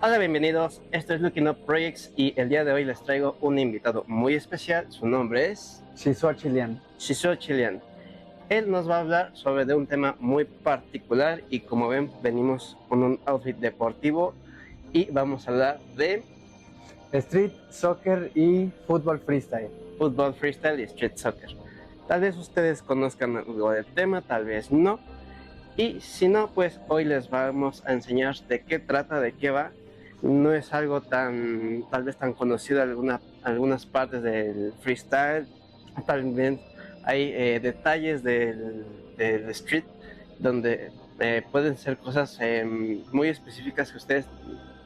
Hola, bienvenidos. Esto es Looking Up Projects y el día de hoy les traigo un invitado muy especial. Su nombre es Shizuo Chilian. Shizuo Chilian. Él nos va a hablar sobre un tema muy particular y como ven venimos con un outfit deportivo y vamos a hablar de Street Soccer y fútbol freestyle. fútbol freestyle y street soccer. Tal vez ustedes conozcan algo del tema, tal vez no. Y si no, pues hoy les vamos a enseñar de qué trata, de qué va. No es algo tal vez tan conocido en algunas partes del freestyle. También hay detalles del street donde pueden ser cosas muy específicas que ustedes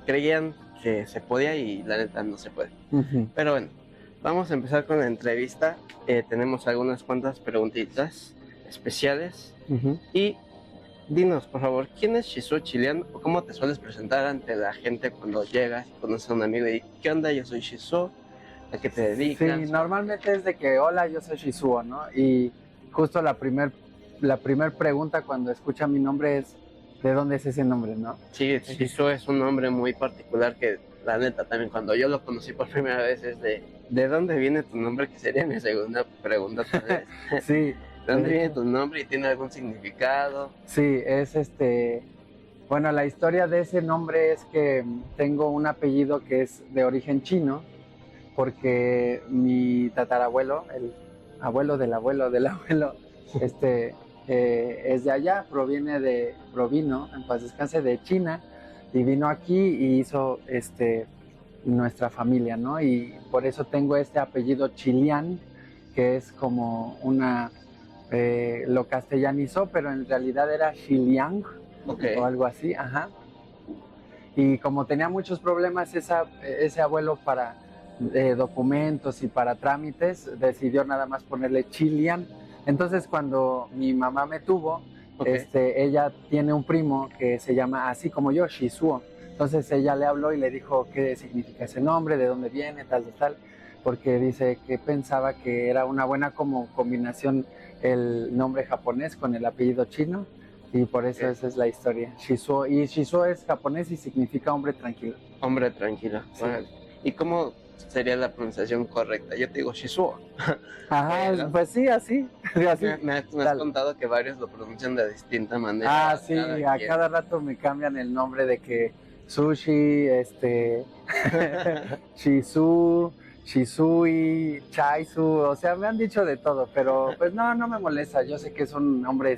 creían que se podía y la neta no se puede. Pero bueno, vamos a empezar con la entrevista. Tenemos algunas cuantas preguntitas especiales y dinos, por favor, ¿quién es Shizuo Chilian o cómo te sueles presentar ante la gente cuando llegas y conoces a un amigo y ¿qué onda? Yo soy Shizuo, ¿a qué te dedicas? Sí, normalmente es de que hola, yo soy Shizuo, ¿no? Y justo la primer pregunta cuando escuchan mi nombre es ¿de dónde es ese nombre, no? Sí, Shizuo es un nombre muy particular que la neta también cuando yo lo conocí por primera vez es ¿de dónde viene tu nombre? Que sería mi segunda pregunta tal vez. Sí. ¿De dónde viene tu nombre y tiene algún significado? Sí, es bueno, la historia de ese nombre es que tengo un apellido que es de origen chino, porque mi tatarabuelo, el abuelo del abuelo del abuelo, es de allá, provino, en paz descanse, de China, y vino aquí y hizo nuestra familia, ¿no? Y por eso tengo este apellido Chilian, que es como lo castellanizó, pero en realidad era Xiliang, o algo así, ajá. Y como tenía muchos problemas ese abuelo para documentos y para trámites, decidió nada más ponerle Chilian. Entonces cuando mi mamá me tuvo, ella tiene un primo que se llama así como yo, Shizuo. Entonces ella le habló y le dijo qué significa ese nombre, de dónde viene, tal, porque dice que pensaba que era una buena como combinación el nombre japonés con el apellido chino, y por eso esa es la historia. Shizuo, y Shizuo es japonés y significa hombre tranquilo. Hombre tranquilo. Sí. Bueno, ¿y cómo sería la pronunciación correcta? Yo te digo Shizuo. Ajá, pues sí, así. Me has contado que varios lo pronuncian de distinta manera. Ah, sí, cada rato me cambian el nombre de que sushi, Shizu, Shizui, Chaizu, o sea, me han dicho de todo, pero pues no me molesta. Yo sé que es un nombre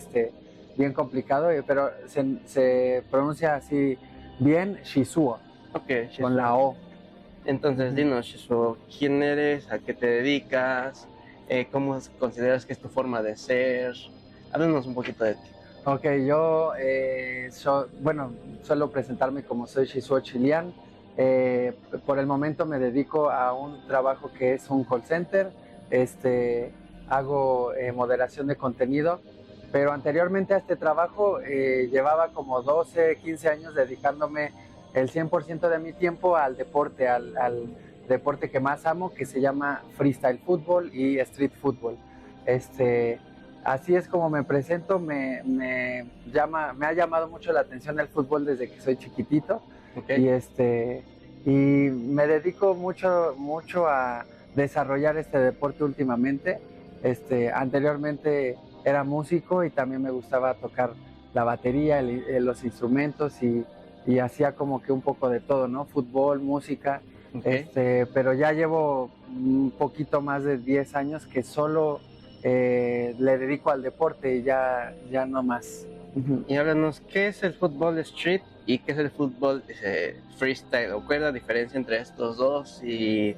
bien complicado, pero se pronuncia así bien, Shizuo, Shizuo. con la O. Entonces, dinos, Shizuo, ¿quién eres? ¿A qué te dedicas? ¿Cómo consideras que es tu forma de ser? Háblanos un poquito de ti. Ok, yo suelo presentarme como soy Shizuo Chilian. Por el momento me dedico a un trabajo que es un call center. Hago moderación de contenido, pero anteriormente a este trabajo llevaba como 12, 15 años dedicándome el 100% de mi tiempo al deporte, al deporte que más amo, que se llama freestyle fútbol y street fútbol. Así es como me presento. Me ha llamado mucho la atención el fútbol desde que soy chiquitito. Y me dedico mucho a desarrollar este deporte últimamente. Anteriormente era músico y también me gustaba tocar la batería, los instrumentos, y hacía como que un poco de todo, ¿no? Fútbol, música. Pero ya llevo un poquito más de 10 años que solo le dedico al deporte y ya no más. Y háblanos, ¿qué es el fútbol street y qué es el fútbol freestyle? ¿O cuál es la diferencia entre estos dos? Y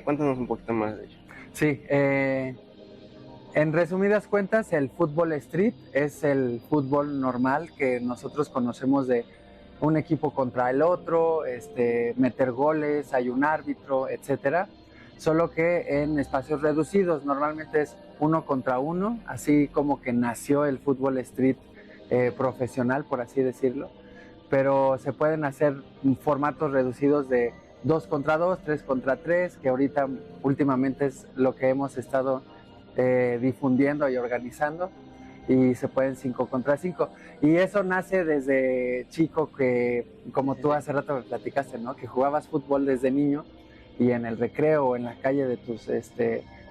cuéntanos un poquito más de ello. Sí, en resumidas cuentas, el fútbol street es el fútbol normal que nosotros conocemos de un equipo contra el otro, meter goles, hay un árbitro, etcétera. Solo que en espacios reducidos, normalmente es 1 contra 1, así como que nació el fútbol street profesional, por así decirlo, pero se pueden hacer formatos reducidos de 2 contra 2, 3 contra 3, que últimamente es lo que hemos estado difundiendo y organizando. y se pueden 5 contra 5. Y eso nace desde chico, que como tú hace rato me platicaste, ¿no? Que jugabas fútbol desde niño y en el recreo o en la calle de tus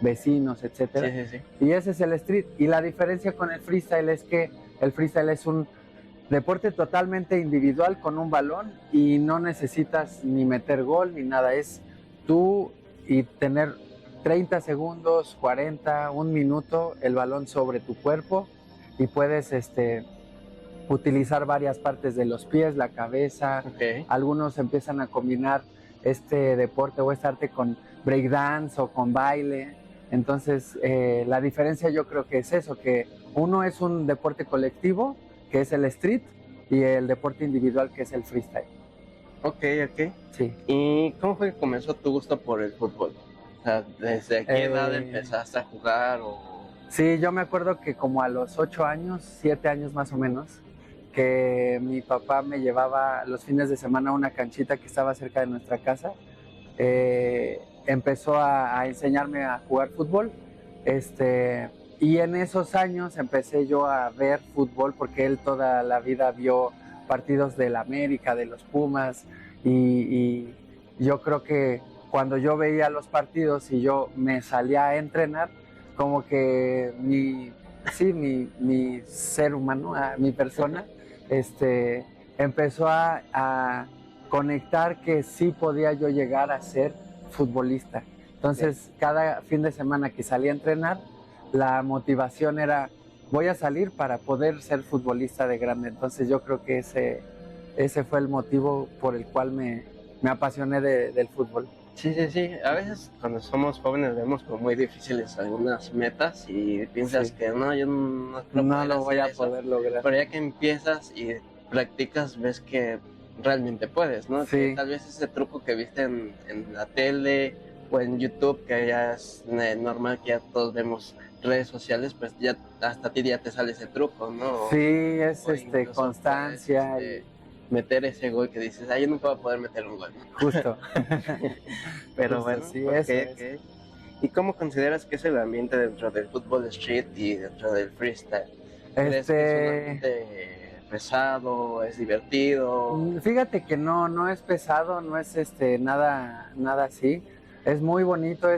vecinos, etcétera. Sí, sí, sí. Y ese es el street. Y la diferencia con el freestyle es que el freestyle es un deporte totalmente individual con un balón y no necesitas ni meter gol ni nada. Es tú y tener 30 segundos, 40, un minuto, el balón sobre tu cuerpo y puedes utilizar varias partes de los pies, la cabeza. Okay. Algunos empiezan a combinar este deporte o este arte con breakdance o con baile. Entonces, la diferencia yo creo que es eso, que uno es un deporte colectivo, que es el street, y el deporte individual, que es el freestyle. Ok, ok. Sí. ¿Y cómo fue que comenzó tu gusto por el fútbol? O sea, ¿desde qué edad empezaste a jugar? Sí, yo me acuerdo que como a los 8 años, 7 años más o menos, que mi papá me llevaba los fines de semana a una canchita que estaba cerca de nuestra casa. Empezó a enseñarme a jugar fútbol, y en esos años empecé yo a ver fútbol porque él toda la vida vio partidos del América, de los Pumas, y yo creo que cuando yo veía los partidos y yo me salía a entrenar, como que mi ser humano, mi persona, empezó a conectar que sí podía yo llegar a ser futbolista. Entonces, cada fin de semana que salía a entrenar, la motivación era, voy a salir para poder ser futbolista de grande. Entonces, yo creo que ese fue el motivo por el cual me apasioné del fútbol. Sí, sí, sí. A veces cuando somos jóvenes vemos como muy difíciles algunas metas y piensas que no, yo no lo voy a poder lograr. Pero ya que empiezas y practicas, ves que realmente puedes, ¿no? Sí. Que tal vez ese truco que viste en la tele o en YouTube, que ya es normal que ya todos vemos redes sociales, pues ya hasta a ti ya te sale ese truco, ¿no? Sí, es constancia. Puedes, meter ese gol que dices, yo nunca voy a poder meter un gol, ¿no? Justo. Pero Justo, bueno, sí, okay. ¿Y cómo consideras que es el ambiente dentro del fútbol street y dentro del freestyle? ¿Crees que es un ambiente pesado, es divertido? Fíjate que no es pesado, no es nada así. Es muy bonito,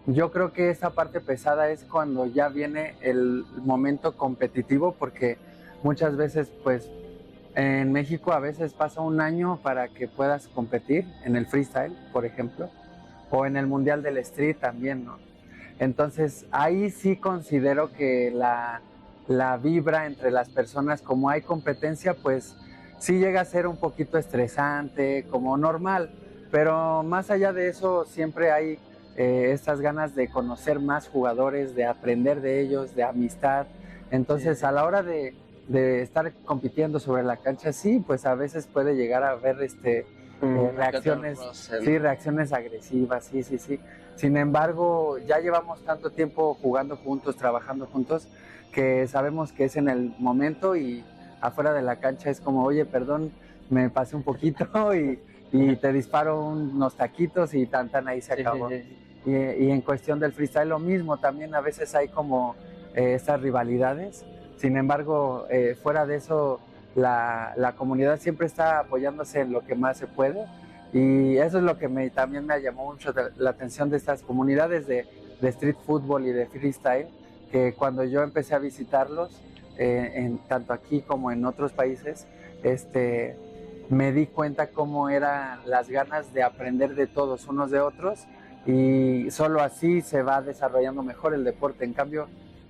yo creo que esa parte pesada es cuando ya viene el momento competitivo, porque muchas veces, pues, en México a veces pasa un año para que puedas competir en el freestyle, por ejemplo, o en el Mundial del Street también, ¿no? Entonces, ahí sí considero que la vibra entre las personas, como hay competencia, pues sí llega a ser un poquito estresante, como normal, pero más allá de eso siempre hay estas ganas de conocer más jugadores, de aprender de ellos, de amistad. Entonces, sí, a la hora de estar compitiendo sobre la cancha, sí, pues a veces puede llegar a haber reacciones agresivas, sí. Sin embargo, ya llevamos tanto tiempo jugando juntos, trabajando juntos, que sabemos que es en el momento, y afuera de la cancha es como, oye, perdón, me pasé un poquito y te disparo unos taquitos y tan ahí se acabó. Sí. Y en cuestión del freestyle lo mismo, también a veces hay como estas rivalidades. Sin embargo, fuera de eso, la comunidad siempre está apoyándose en lo que más se puede, y eso es lo que también me llamó mucho la atención de estas comunidades de street football y de freestyle, que cuando yo empecé a visitarlos, tanto aquí como en otros países, me di cuenta cómo eran las ganas de aprender de todos unos de otros, y solo así se va desarrollando mejor el deporte. En cambio,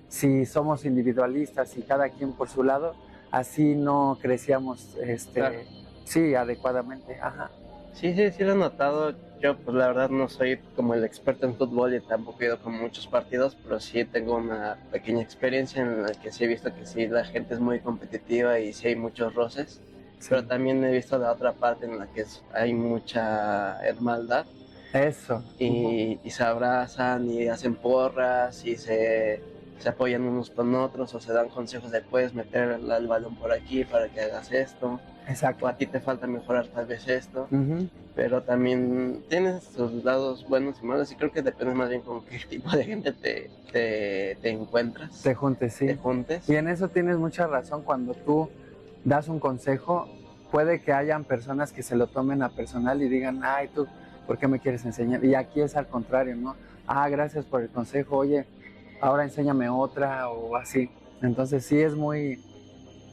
si somos individualistas y cada quien por su lado, así no crecíamos claro. Sí, adecuadamente. Ajá. Sí, lo he notado. Yo, pues la verdad no soy como el experto en fútbol y tampoco he ido con muchos partidos, pero sí tengo una pequeña experiencia en la que sí he visto que sí, la gente es muy competitiva y sí hay muchos roces, sí. Pero también he visto la otra parte en la que hay mucha hermandad. Eso. Y se abrazan y hacen porras y se apoyan unos con otros, o se dan consejos de puedes meter el balón por aquí para que hagas esto. Exacto. o a ti te falta mejorar tal vez esto, Ujú. pero también tienes sus lados buenos y malos y creo que depende más bien con qué tipo de gente te encuentras, Te juntes, te sí. juntes. Y en eso tienes mucha razón. Cuando tú das un consejo, puede que hayan personas que se lo tomen a personal y digan, ay, tú, ¿por qué me quieres enseñar? Y aquí es al contrario, ¿no? Ah, gracias por el consejo, oye, ahora enséñame otra o así. Entonces sí es muy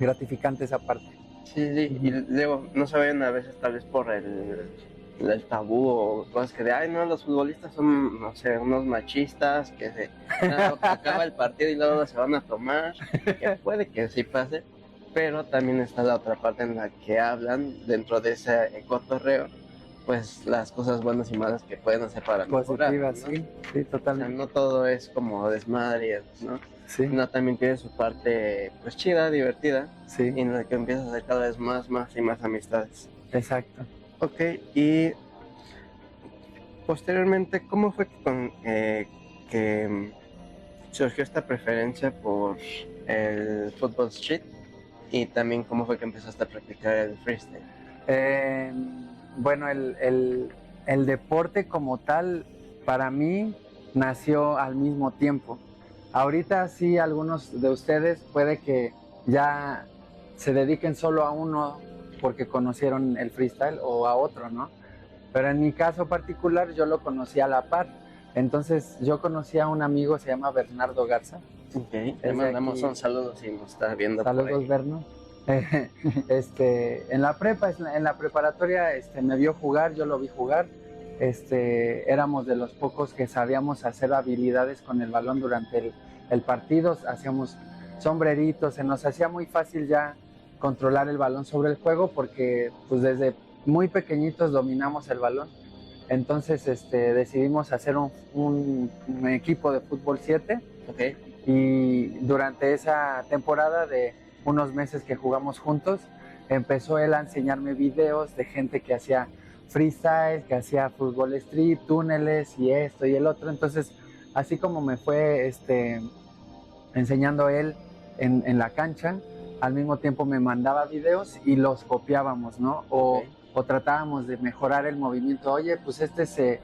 gratificante esa parte. Sí, sí, y Ujú. luego no se vayan a veces tal vez por el tabú o cosas que de, ay no, los futbolistas son, no sé, unos machistas que se acaba el partido y luego se van a tomar, que puede que sí pase, pero también está la otra parte en la que hablan dentro de ese cotorreo, pues las cosas buenas y malas que pueden hacer para mejorar, Positiva, ¿no? sí, sí, O sea, totalmente. no todo es como desmadre, ¿no? Sí, Sino también tiene su parte, pues chida, divertida, sí, en la que empiezas a hacer cada vez más y más amistades. exacto. Ok, y posteriormente, ¿cómo fue que surgió esta preferencia por el fútbol street? Y también, ¿cómo fue que empezaste a practicar el freestyle? Eh, bueno, el deporte como tal, para mí, nació al mismo tiempo. Ahorita sí, algunos de ustedes puede que ya se dediquen solo a uno porque conocieron el freestyle o a otro, ¿no? Pero en mi caso particular yo lo conocí a la par. Entonces yo conocí a un amigo, se llama Bernardo Garza. Ok, le Es de mandamos aquí. un saludo si nos está viendo por Saludos, ahí. Berno. En la prepa, en la preparatoria, me vio jugar, yo lo vi jugar. Éramos de los pocos que sabíamos hacer habilidades con el balón durante el partido, hacíamos sombreritos, se nos hacía muy fácil ya controlar el balón sobre el juego porque pues desde muy pequeñitos dominamos el balón. Entonces decidimos hacer un equipo de fútbol 7 Ok, y durante esa temporada de unos meses que jugamos juntos, empezó él a enseñarme videos de gente que hacía freestyle, que hacía fútbol street, túneles y esto y el otro. Entonces, así como me fue enseñando él en la cancha, al mismo tiempo me mandaba videos y los copiábamos, ¿no? ok. O tratábamos de mejorar el movimiento. Oye, pues se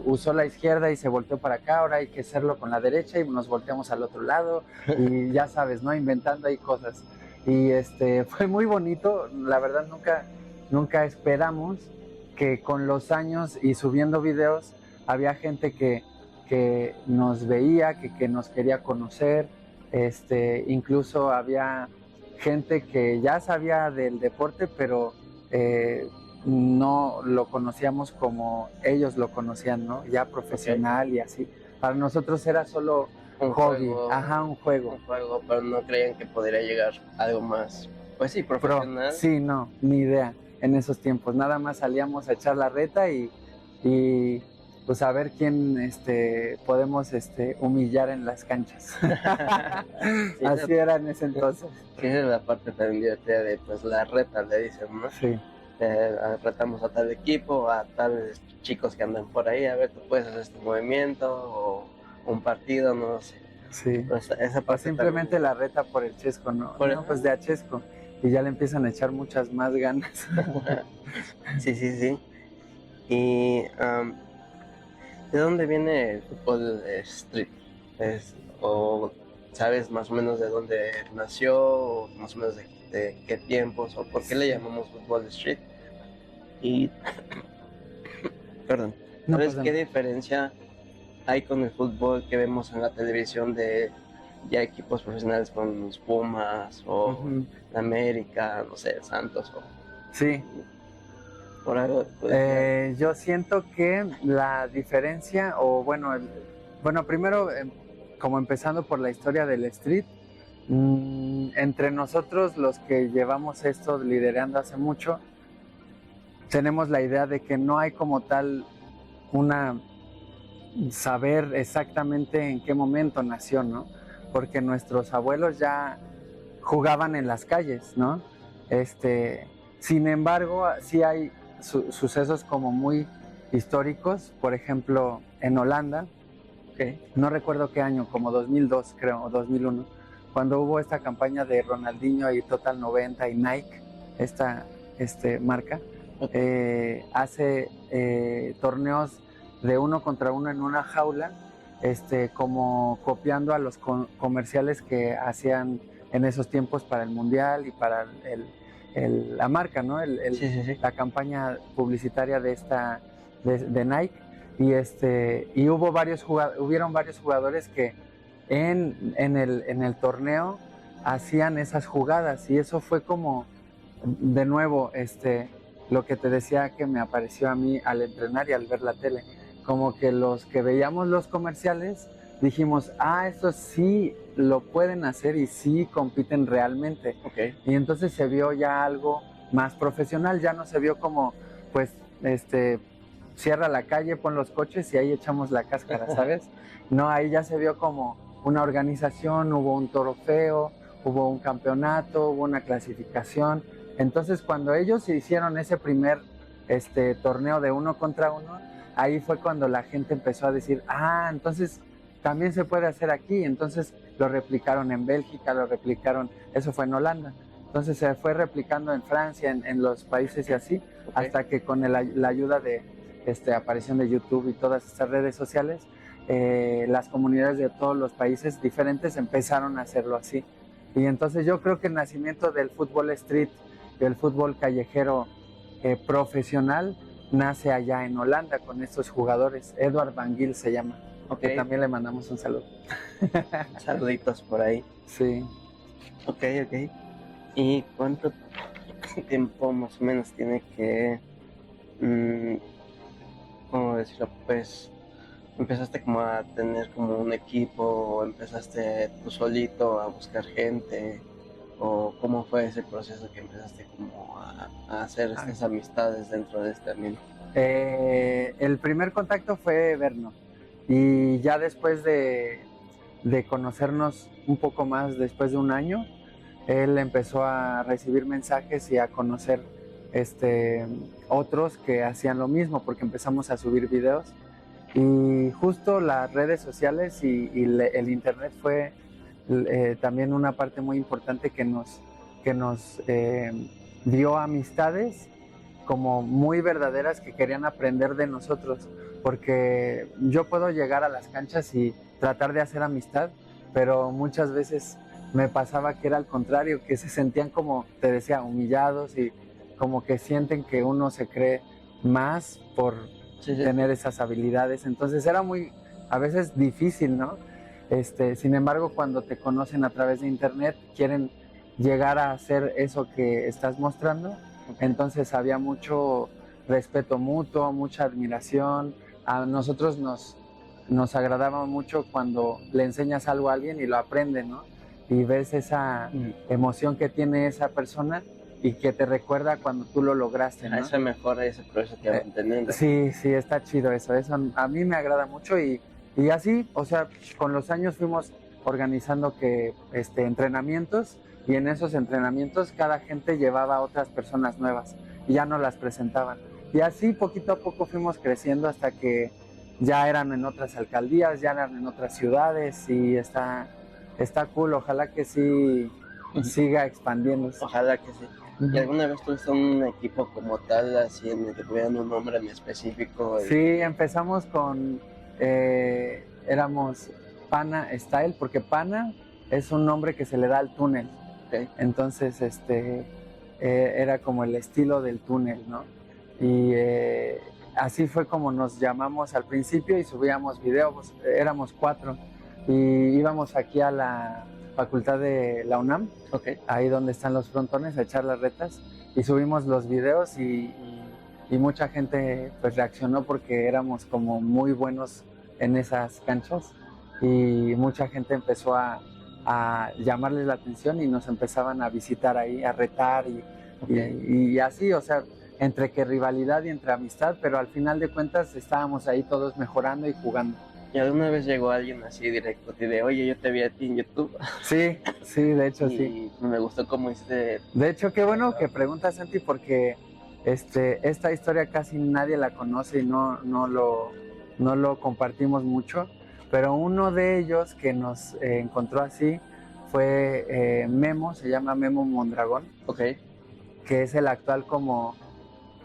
usó la izquierda y se volteó para acá, ahora hay que hacerlo con la derecha y nos volteamos al otro lado y ya sabes, ¿no? Inventando ahí cosas. Y fue muy bonito, la verdad nunca esperamos que con los años y subiendo videos había gente que nos veía, que nos quería conocer, incluso había gente que ya sabía del deporte, pero no lo conocíamos como ellos lo conocían, ¿no? Ya Ok. profesional y así. Para nosotros era solo Un hobby, juego, ajá, un juego. un juego, pero no creían que podría llegar algo más, pues sí, profesional. Sí, no, ni idea en esos tiempos. Nada más salíamos a echar la reta y pues a ver quién podemos humillar en las canchas. Sí, Así era en ese entonces. sí, esa es la parte también divertida de pues la reta, le dicen, ¿no? Sí, Retamos a tal equipo, a tales chicos que andan por ahí, a ver, tú puedes hacer este movimiento o un partido, no sé. sí. Pues esa O parte simplemente también. la reta por el Chesco, ¿no? Por No, pues de a Chesco. Y ya le empiezan a echar muchas más ganas. Sí, sí, sí. Y ¿de dónde viene el fútbol street? O sabes más o menos de dónde nació, o más o menos de qué tiempos, o por qué le llamamos fútbol street. Y, perdón, No ¿sabes pasa qué nada. diferencia hay con el fútbol que vemos en la televisión de ya equipos profesionales con los Pumas o Ujú. la América, no sé, Santos o Sí, por algo? Pues, yo siento que la diferencia, o bueno, bueno, primero, como empezando por la historia del street, entre nosotros los que llevamos esto liderando hace mucho, tenemos la idea de que no hay como tal una saber exactamente en qué momento nació, ¿no? Porque nuestros abuelos ya jugaban en las calles, ¿no? Sin embargo, sí hay sucesos como muy históricos, por ejemplo, en Holanda, ok, no recuerdo qué año, como 2002 creo, o 2001, cuando hubo esta campaña de Ronaldinho y Total 90 y Nike, esta marca, hace torneos de 1 contra 1 en una jaula, como copiando a los comerciales que hacían en esos tiempos para el mundial y para la marca, ¿no? Sí. La campaña publicitaria de Nike. Y hubieron varios jugadores que en el torneo hacían esas jugadas, y eso fue como, de nuevo, lo que te decía que me apareció a mí al entrenar y al ver la tele, como que los que veíamos los comerciales dijimos, esto sí lo pueden hacer y sí compiten realmente. Okay. Y entonces se vio ya algo más profesional, ya no se vio como, pues, cierra la calle, pon los coches y ahí echamos la cáscara, ¿sabes? No, ahí ya se vio como una organización, hubo un trofeo, hubo un campeonato, hubo una clasificación. Entonces, cuando ellos hicieron ese primer torneo de 1 contra 1, ahí fue cuando la gente empezó a decir, entonces también se puede hacer aquí. Entonces lo replicaron en Bélgica, eso fue en Holanda. Entonces se fue replicando en Francia, en los países y así, okay, hasta que con la ayuda de aparición de YouTube y todas estas redes sociales, las comunidades de todos los países diferentes empezaron a hacerlo así. Y entonces yo creo que el nacimiento del fútbol street, del fútbol callejero profesional, nace allá en Holanda con estos jugadores. Edward Van Giel se llama. Okay. Que también le mandamos un saludo. Saluditos por ahí. Sí. Ok. ¿Y cuánto tiempo más o menos tiene que, cómo decirlo, pues, empezaste como a tener como un equipo, o empezaste tú solito a buscar gente, o cómo fue ese proceso que empezaste como a hacer estas amistades dentro de este ambiente? El primer contacto fue Berno, y ya después de conocernos un poco más, después de un año, él empezó a recibir mensajes y a conocer otros que hacían lo mismo, porque empezamos a subir videos, y justo las redes sociales y el internet fue también una parte muy importante que nos dio amistades como muy verdaderas, que querían aprender de nosotros, porque yo puedo llegar a las canchas y tratar de hacer amistad, pero muchas veces me pasaba que era al contrario, que se sentían, como te decía, humillados, y como que sienten que uno se cree más por tener esas habilidades. Entonces era a veces difícil, ¿no? Sin embargo, cuando te conocen a través de internet, quieren llegar a hacer eso que estás mostrando. Entonces había mucho respeto mutuo, mucha admiración. A nosotros nos agradaba mucho cuando le enseñas algo a alguien y lo aprende, ¿no? Y ves esa emoción que tiene esa persona y que te recuerda cuando tú lo lograste, ¿no? Eso mejora ese proceso que van teniendo. Sí, está chido eso a mí me agrada mucho, y así, o sea, con los años fuimos organizando entrenamientos, y en esos entrenamientos cada gente llevaba a otras personas nuevas y ya nos las presentaban. Y así poquito a poco fuimos creciendo hasta que ya eran en otras alcaldías, ya eran en otras ciudades, y está cool. Ojalá que sí siga expandiéndose. Ojalá que sí. ¿Y alguna vez tuviste un equipo como tal, así en el que tuvieran un nombre en específico? Sí, empezamos con, éramos Pana Style, porque Pana es un nombre que se le da al túnel. Okay. Entonces, era como el estilo del túnel, ¿no? Y así fue como nos llamamos al principio, y subíamos videos. Éramos 4 y íbamos aquí a la facultad de la UNAM, okay, ahí donde están los frontones, a echar las retas, y subimos los videos, y mucha gente pues reaccionó porque éramos como muy buenos en esas canchas, y mucha gente empezó a llamarles la atención y nos empezaban a visitar ahí, a retar, y así, o sea, entre que rivalidad y entre amistad, pero al final de cuentas estábamos ahí todos mejorando y jugando. ¿Y alguna vez llegó alguien así directo y de, oye, yo te vi a ti en YouTube? Sí, de hecho sí. Me gustó cómo hiciste. De hecho, qué bueno que preguntas, Santi, porque esta historia casi nadie la conoce y no lo compartimos mucho, pero uno de ellos que nos encontró así fue Memo, se llama Memo Mondragón. Okay. que es el actual como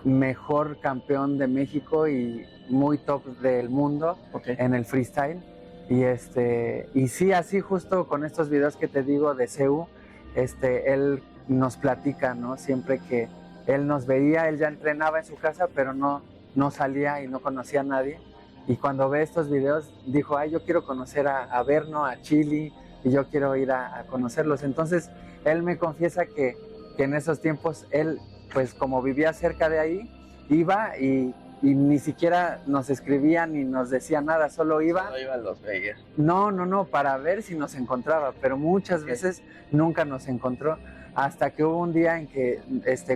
mejor campeón de México y muy top del mundo en el freestyle. Y sí, así justo con estos videos que te digo de CEU, él nos platica, ¿no? Siempre que él nos veía, él ya entrenaba en su casa, pero no salía y no conocía a nadie. Y cuando ve estos videos, dijo, ay, yo quiero conocer a Berno, a Chili, y yo quiero ir a conocerlos. Entonces, él me confiesa que en esos tiempos, él, pues como vivía cerca de ahí, iba y ni siquiera nos escribía ni nos decía nada, solo iba. Solo iba a los veía. No, para ver si nos encontraba, pero muchas veces nunca nos encontró, hasta que hubo un día en que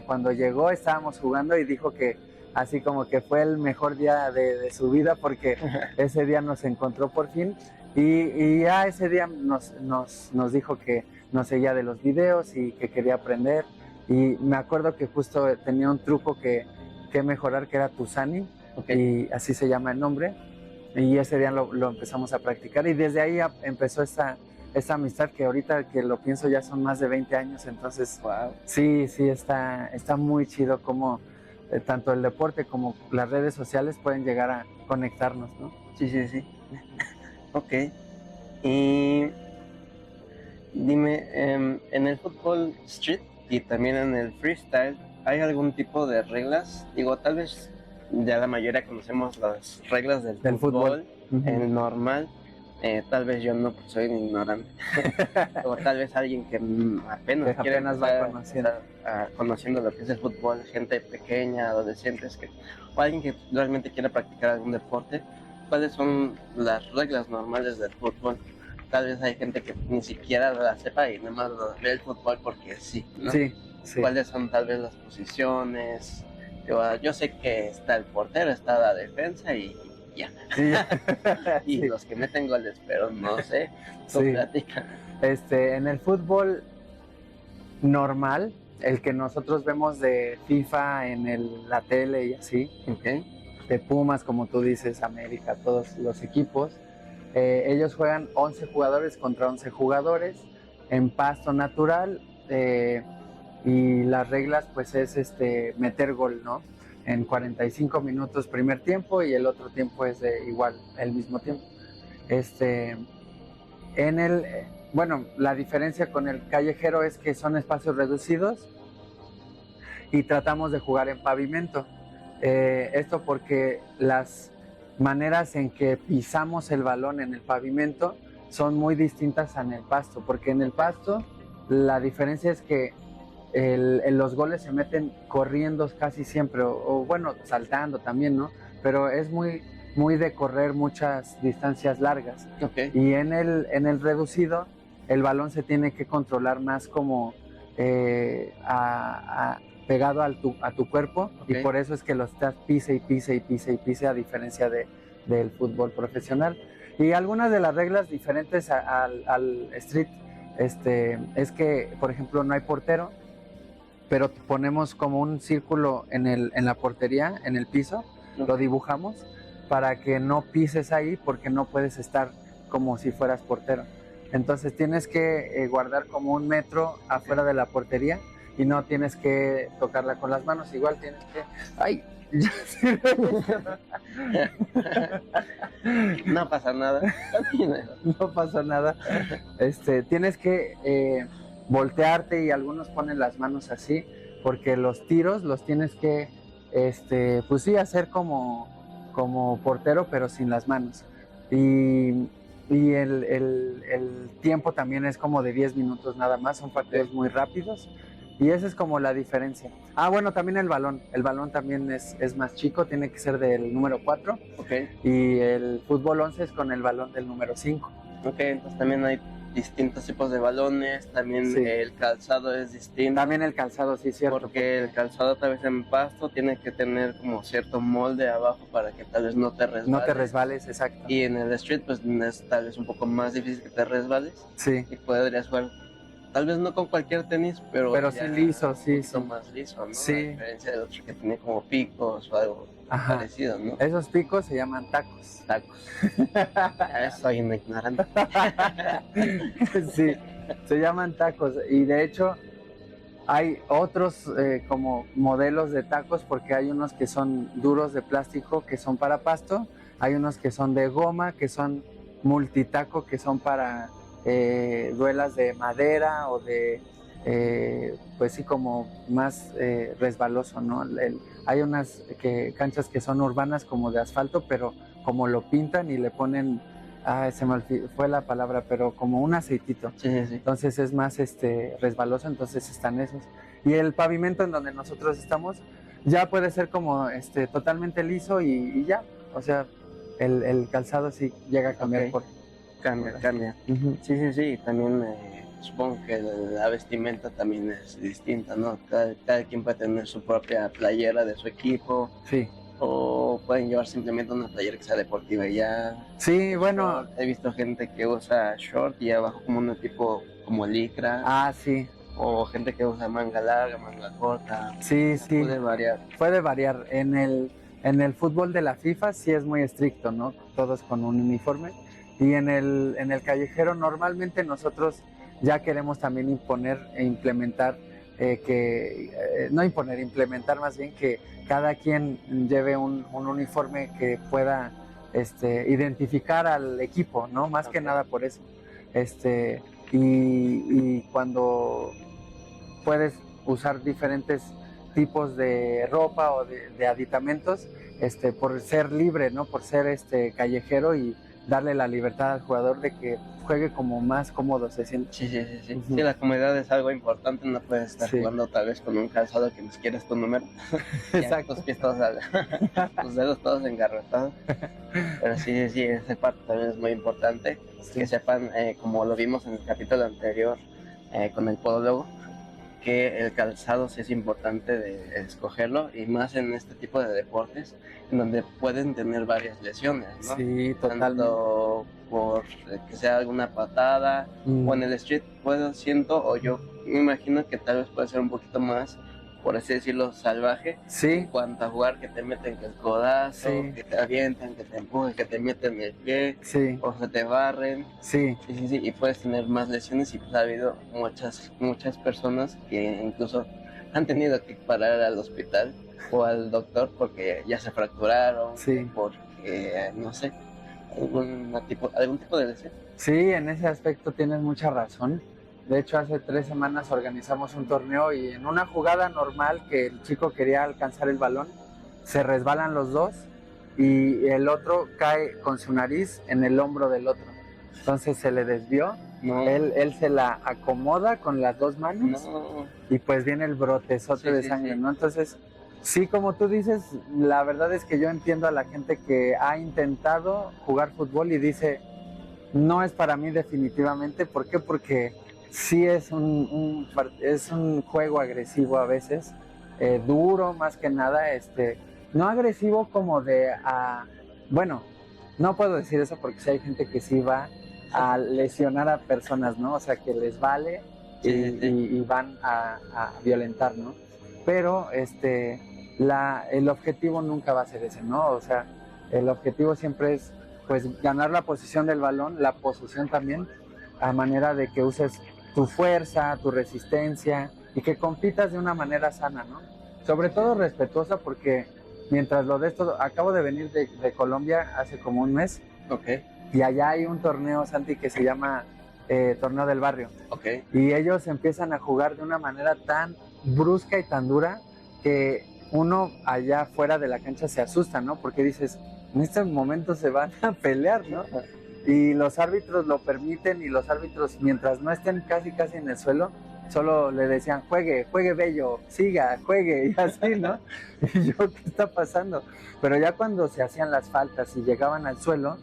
cuando llegó estábamos jugando y dijo que así como que fue el mejor día de su vida porque ese día nos encontró por fin y ya ese día nos dijo que nos seguía de los videos y que quería aprender, y me acuerdo que justo tenía un truco que mejorar, que era Tusani, y así se llama el nombre, y ese día lo empezamos a practicar y desde ahí empezó esta amistad que ahorita que lo pienso ya son más de 20 años, entonces wow. Sí, está muy chido como tanto el deporte como las redes sociales pueden llegar a conectarnos, ¿no? Sí. Ok. Y dime, en el fútbol street y también en el freestyle, ¿hay algún tipo de reglas? Digo, tal vez ya la mayoría conocemos las reglas del fútbol, el normal. Tal vez yo no, porque soy un ignorante. O tal vez alguien que apenas va conociendo lo que es el fútbol, gente pequeña, adolescentes, o alguien que realmente quiera practicar algún deporte. ¿Cuáles son las reglas normales del fútbol? Tal vez hay gente que ni siquiera la sepa y nada más ve el fútbol porque sí, ¿no? Sí. ¿Cuáles son tal vez las posiciones? Yo sé que está el portero, está la defensa y ya. Sí. Y los que meten goles, pero no sé. Platica. En el fútbol normal, el que nosotros vemos de FIFA en la tele y así, de Pumas, como tú dices, América, todos los equipos, ellos juegan 11 jugadores contra 11 jugadores en pasto natural, y las reglas pues es meter gol, ¿no? En 45 minutos primer tiempo y el otro tiempo es igual, el mismo tiempo. Bueno, la diferencia con el callejero es que son espacios reducidos y tratamos de jugar en pavimento. Esto porque las maneras en que pisamos el balón en el pavimento son muy distintas en el pasto, porque en el pasto la diferencia es que los goles se meten corriendo casi siempre, o bueno, saltando también, ¿no? Pero es muy de correr muchas distancias largas. Y en el reducido, el balón se tiene que controlar más como pegado a tu cuerpo, y por eso es que lo estás pise y pise, a diferencia del fútbol profesional. Y algunas de las reglas diferentes al street es que, por ejemplo, no hay portero, pero ponemos como un círculo en la portería, en el piso, lo dibujamos para que no pises ahí, porque no puedes estar como si fueras portero. Entonces tienes que guardar como 1 metro afuera de la portería y no tienes que tocarla con las manos, igual tienes que... ¡Ay! No pasa nada. No pasa nada. Tienes que voltearte, y algunos ponen las manos así, porque los tiros los tienes que, pues sí, hacer como portero, pero sin las manos. Y el tiempo también es como de 10 minutos nada más, son partidos muy rápidos. Y esa es como la diferencia. Bueno, también el balón también es más chico, tiene que ser del número 4. Y el fútbol 11 es con el balón del número 5. Entonces también hay distintos tipos de balones, también el calzado es distinto. También el calzado, sí, cierto. Porque el calzado tal vez en pasto tiene que tener como cierto molde abajo para que tal vez no te resbales. No te resbales, exacto. Y en el street pues es tal vez un poco más difícil que te resbales. Sí. Y podrías jugar, tal vez no con cualquier tenis, pero sí liso, sí. Más liso, ¿no? Sí. A diferencia del otro que tiene como picos o algo parecido, ¿no? Esos picos se llaman tacos. Soy un ignorante. Sí, se llaman tacos. Y de hecho, Hay otros como modelos de tacos, porque hay unos que son duros de plástico, que son para pasto, hay unos que son de goma, que son multitaco, que son para duelas de madera o de, pues sí, como más resbaloso, ¿no? Hay unas canchas que son urbanas como de asfalto, pero como lo pintan y le ponen, se me fue la palabra, pero como un aceitito. Sí, sí, sí. Entonces es más resbaloso, entonces están esos. Y el pavimento en donde nosotros estamos ya puede ser como totalmente liso y ya. O sea, el calzado sí llega a cambiar Ok. Cambia. Ujú. Sí, sí, sí. También supongo que la vestimenta también es distinta, ¿no? Cada quien puede tener su propia playera de su equipo, Sí. o pueden llevar simplemente una playera que sea deportiva y ya. Sí, bueno. Short. He visto gente que usa short y abajo como un tipo como licra, Ah, sí. o gente que usa manga larga, manga corta. Sí, sí. Puede variar. Puede variar. En el fútbol de la FIFA sí es muy estricto, ¿no? Todos con un uniforme. Y en el callejero normalmente nosotros ya queremos también imponer e implementar, no imponer, implementar más bien que cada quien lleve un uniforme que pueda identificar al equipo, ¿no? Más que nada por eso. Y cuando puedes usar diferentes tipos de ropa o de aditamentos, por ser libre, ¿no? Por ser callejero y darle la libertad al jugador de que juegue como más cómodo se siente. Sí, sí, sí, sí. Ujú. Sí, la comodidad es algo importante, no puedes estar Sí. jugando tal vez con un calzado que ni siquiera es tu número. Ya, Exacto. tus pies todos, tus dedos todos engarrotados. Pero sí, sí, sí, esa parte también es muy importante. Sí. Que sepan, como lo vimos en el capítulo anterior con el podólogo, que el calzado sí es importante de escogerlo, y más en este tipo de deportes en donde pueden tener varias lesiones, ¿no? Sí, totalmente. Tanto por que sea alguna patada o en el street, siento, o yo me imagino que tal vez puede ser un poquito más, por así decirlo, salvaje. Sí. En cuanto a jugar, que te meten el codazo, Sí. que te avientan, que te empujan, que te meten el pie, Sí. o se te barren. Sí. Sí, sí, sí, y puedes tener más lesiones, y pues ha habido muchas personas que incluso han tenido que parar al hospital o al doctor porque ya se fracturaron, Sí. porque, no sé, algún tipo de lesión. Sí, en ese aspecto tienes mucha razón. De hecho, hace 3 semanas organizamos un torneo y en una jugada normal que el chico quería alcanzar el balón, se resbalan los dos y el otro cae con su nariz en el hombro del otro. Entonces se le desvió, No, él se la acomoda con las 2 manos no, y pues viene el brotezote Sí, de sí, sangre, sí. ¿no? Entonces, sí, como tú dices, la verdad es que yo entiendo a la gente que ha intentado jugar fútbol y dice, no es para mí definitivamente. ¿Por qué? Porque sí es un juego agresivo a veces, duro más que nada, no agresivo como bueno, no puedo decir eso porque sí hay gente que sí va a lesionar a personas, ¿no? O sea, que les vale Sí, sí, sí. y van a violentar, ¿no? Pero el objetivo nunca va a ser ese, ¿no? O sea, el objetivo siempre es pues ganar la posición del balón, la posesión también, a manera de que uses tu fuerza, tu resistencia y que compitas de una manera sana, ¿no? Sobre todo respetuosa, porque mientras lo de esto, acabo de venir de Colombia hace como un mes Ok, y allá hay un torneo, Santi, que se llama Torneo del Barrio. ok. Y ellos empiezan a jugar de una manera tan brusca y tan dura que uno allá fuera de la cancha se asusta, ¿no? Porque dices, en este momento se van a pelear, ¿no? Y los árbitros lo permiten, y los árbitros, mientras no estén casi en el suelo, solo le decían, juegue bello, siga, juegue, y así, ¿no? Y yo, ¿qué está pasando? Pero ya cuando se hacían las faltas y llegaban al suelo,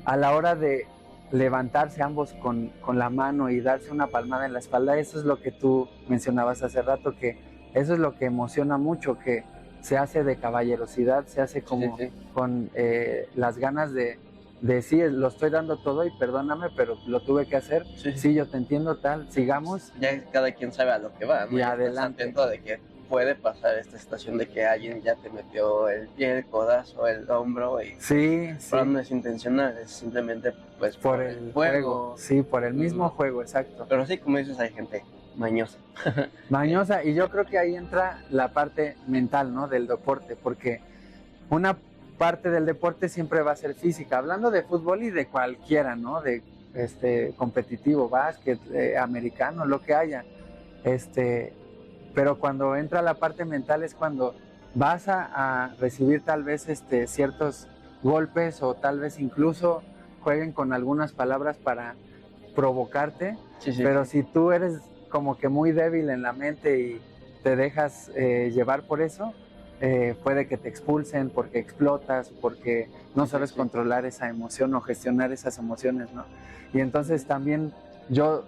a la hora de levantarse ambos con la mano y darse una palmada en la espalda, eso es lo que tú mencionabas hace rato, que eso es lo que emociona mucho, que se hace de caballerosidad, se hace como Sí, sí. con las ganas de sí, lo estoy dando todo y perdóname, pero lo tuve que hacer. Sí, sí. Sí, yo te entiendo, tal, sigamos. Ya cada quien sabe a lo que va, ¿no? Y Ya estás adelante. atento de que puede pasar esta situación de que alguien ya te metió el pie, el codazo, el hombro, y Sí, sí, pero no es intencional, es simplemente pues por el juego. Sí, por el mismo juego, exacto. Pero sí, como dices, hay gente mañosa. Mañosa, y yo creo que ahí entra la parte mental, ¿no? Del deporte, porque una parte del deporte siempre va a ser física, hablando de fútbol y de cualquiera, ¿no? De competitivo, básquet, americano, lo que haya. Pero cuando entra la parte mental es cuando vas a recibir tal vez ciertos golpes o tal vez incluso jueguen con algunas palabras para provocarte, Sí, sí, pero sí. si tú eres como que muy débil en la mente y te dejas llevar por eso, puede que te expulsen porque explotas, porque no Sí, sabes sí. controlar esa emoción o gestionar esas emociones, ¿no? Y entonces también yo,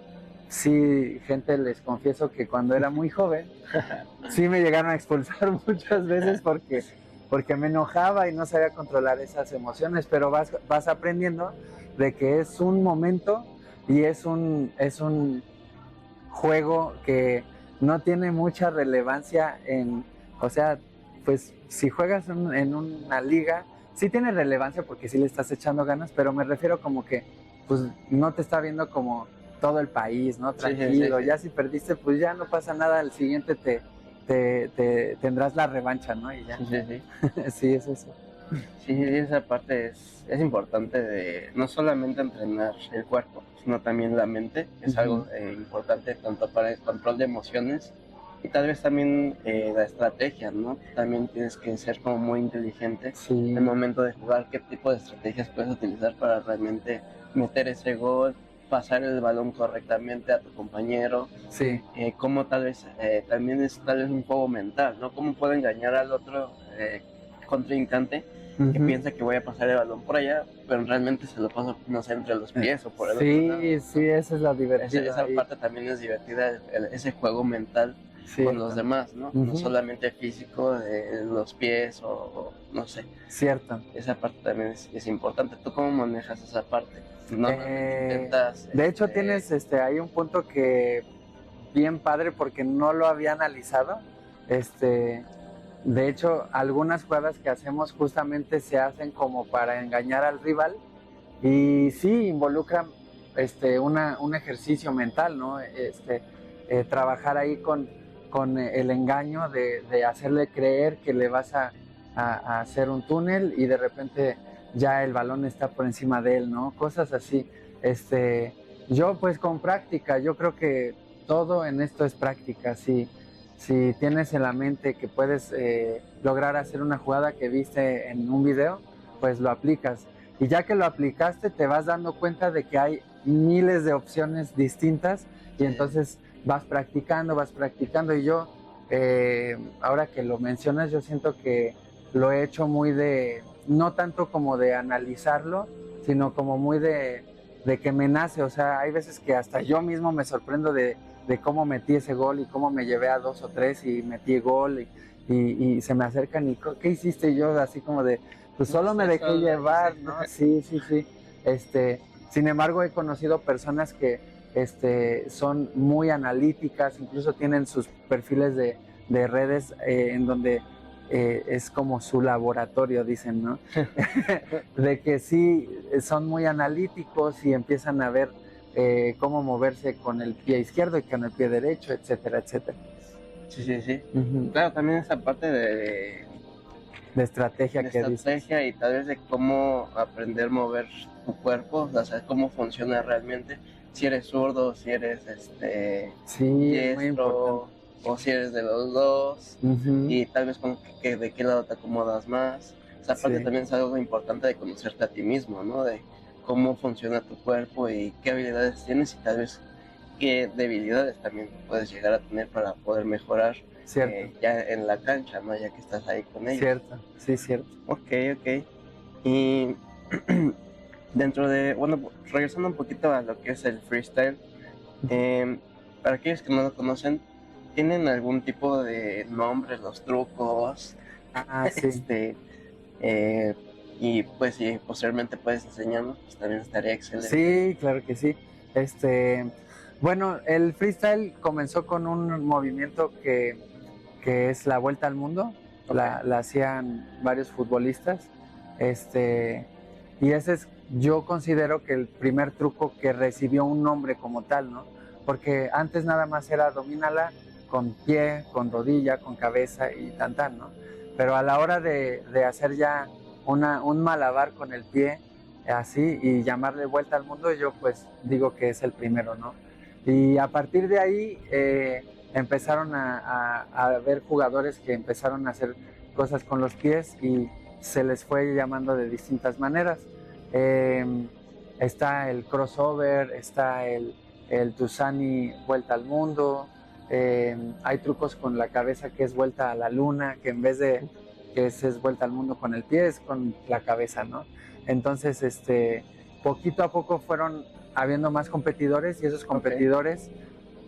sí, gente, les confieso que cuando era muy joven, sí me llegaron a expulsar muchas veces porque me enojaba y no sabía controlar esas emociones, pero vas aprendiendo de que es un momento y es un juego que no tiene mucha relevancia o sea, pues si juegas en una liga, sí tiene relevancia porque sí le estás echando ganas, pero me refiero como que pues no te está viendo como todo el país, ¿no? Sí, sí, sí, Tranquilo, sí. ya si perdiste, pues ya no pasa nada, el siguiente te tendrás la revancha, ¿no? Y ya, Sí, sí, sí. sí, es eso. Sí, esa parte es importante de no solamente entrenar el cuerpo, sino también la mente. Es algo importante tanto para el control de emociones y tal vez también la estrategia, ¿no? También tienes que ser como muy inteligente Sí, al momento de jugar, qué tipo de estrategias puedes utilizar para realmente meter ese gol, pasar el balón correctamente a tu compañero, sí. cómo tal vez también es tal vez un juego mental, ¿no? Cómo puedo engañar al otro contrincante que Ujú. piensa que voy a pasar el balón por allá, pero realmente se lo paso, no sé, entre los pies o por el otro lado, Sí, ¿no? sí, esa es la divertida Esa ahí. parte también es divertida, ese juego mental con los Cierto. demás, ¿no? No Ujú. solamente físico, de los pies no sé. Cierto. Esa parte también es importante. ¿Tú cómo manejas esa parte? Normalmente intentas, De hecho, tienes ahí un punto que bien padre porque no lo había analizado. Este, de hecho, algunas jugadas que hacemos justamente se hacen como para engañar al rival y sí involucran un ejercicio mental, ¿no? Trabajar ahí con el engaño de hacerle creer que le vas a hacer un túnel y de repente ya el balón está por encima de él, ¿no? Cosas así. Yo pues con práctica, yo creo que todo en esto es práctica. Si tienes en la mente que puedes lograr hacer una jugada que viste en un video, pues lo aplicas. Y ya que lo aplicaste, te vas dando cuenta de que hay miles de opciones distintas y entonces vas practicando. Y yo, ahora que lo mencionas, yo siento que lo he hecho muy no tanto como de analizarlo, sino como muy de que me nace. O sea, hay veces que hasta yo mismo me sorprendo de cómo metí ese gol y cómo me llevé a 2 o 3 y metí gol y se me acercan y ¿qué hiciste? Y yo así como de, pues no solo me sé, dejé solo lo llevar, hice. ¿no? Sí, sí, sí. Sin embargo, he conocido personas que son muy analíticas, incluso tienen sus perfiles de redes en donde es como su laboratorio, dicen, ¿no? De que sí, son muy analíticos y empiezan a ver cómo moverse con el pie izquierdo y con el pie derecho, etcétera, etcétera. Sí, sí, sí. Ujú. Claro, también esa parte De estrategia de que dices. estrategia y tal vez de cómo aprender a mover tu cuerpo, o sea, cómo funciona realmente, si eres zurdo, si eres Sí, es muy importante. diestro o si eres de los dos Ujú. y tal vez de qué lado te acomodas más. Esa parte Sí, también es algo importante de conocerte a ti mismo, ¿no? De cómo funciona tu cuerpo y qué habilidades tienes y tal vez qué debilidades también puedes llegar a tener para poder mejorar cierto, ya en la cancha, ¿no? Ya que estás ahí con ellos. cierto, sí, cierto. Ok, ok. Y dentro de, bueno, regresando un poquito a lo que es el freestyle, em, para aquellos que no lo conocen, ¿tienen algún tipo de nombre los trucos? Ah, sí. Este, eh, y pues si posteriormente puedes enseñarnos, pues también estaría excelente. Sí, claro que sí. Bueno, el freestyle comenzó con un movimiento que es la vuelta al mundo. Ok, La hacían varios futbolistas. Y ese es, yo considero que el primer truco que recibió un nombre como tal, ¿no? porque antes nada más era domínala con pie, con rodilla, con cabeza y tan, ¿no? Pero a la hora de hacer ya un malabar con el pie, así, y llamarle vuelta al mundo, yo pues digo que es el primero, ¿no? Y a partir de ahí empezaron a haber jugadores que empezaron a hacer cosas con los pies y se les fue llamando de distintas maneras. Está el crossover, está el Tusani vuelta al mundo, hay trucos con la cabeza que es vuelta a la luna, que en vez de que es vuelta al mundo con el pie, es con la cabeza, ¿no? Entonces, poquito a poco fueron habiendo más competidores y esos competidores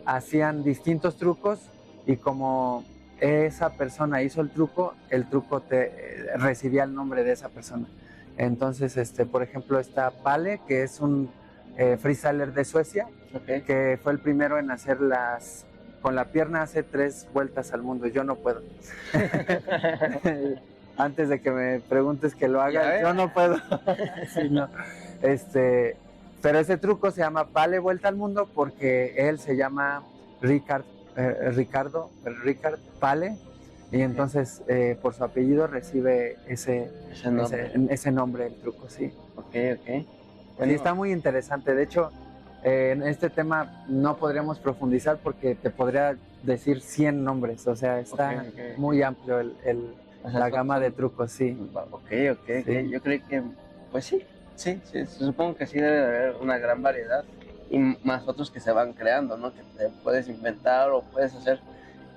hacían distintos trucos y como esa persona hizo el truco recibía el nombre de esa persona. Entonces, por ejemplo, está Pale, que es un freestyler de Suecia, que fue el primero en hacer con la pierna hace 3 vueltas al mundo. Yo no puedo. Antes de que me preguntes que lo haga, yo no puedo. Sí, no. Pero ese truco se llama Pale vuelta al mundo porque él se llama Ricard Pale, y entonces por su apellido recibe ese nombre, el truco, sí. Ok. Bueno, sí, está muy interesante. De hecho, en este tema no podríamos profundizar porque te podría decir 100 nombres, o sea, está muy amplio la gama de trucos, sí. Ok. Yo creo que, pues sí, supongo que sí debe de haber una gran variedad y más otros que se van creando, ¿no? Que te puedes inventar o puedes hacer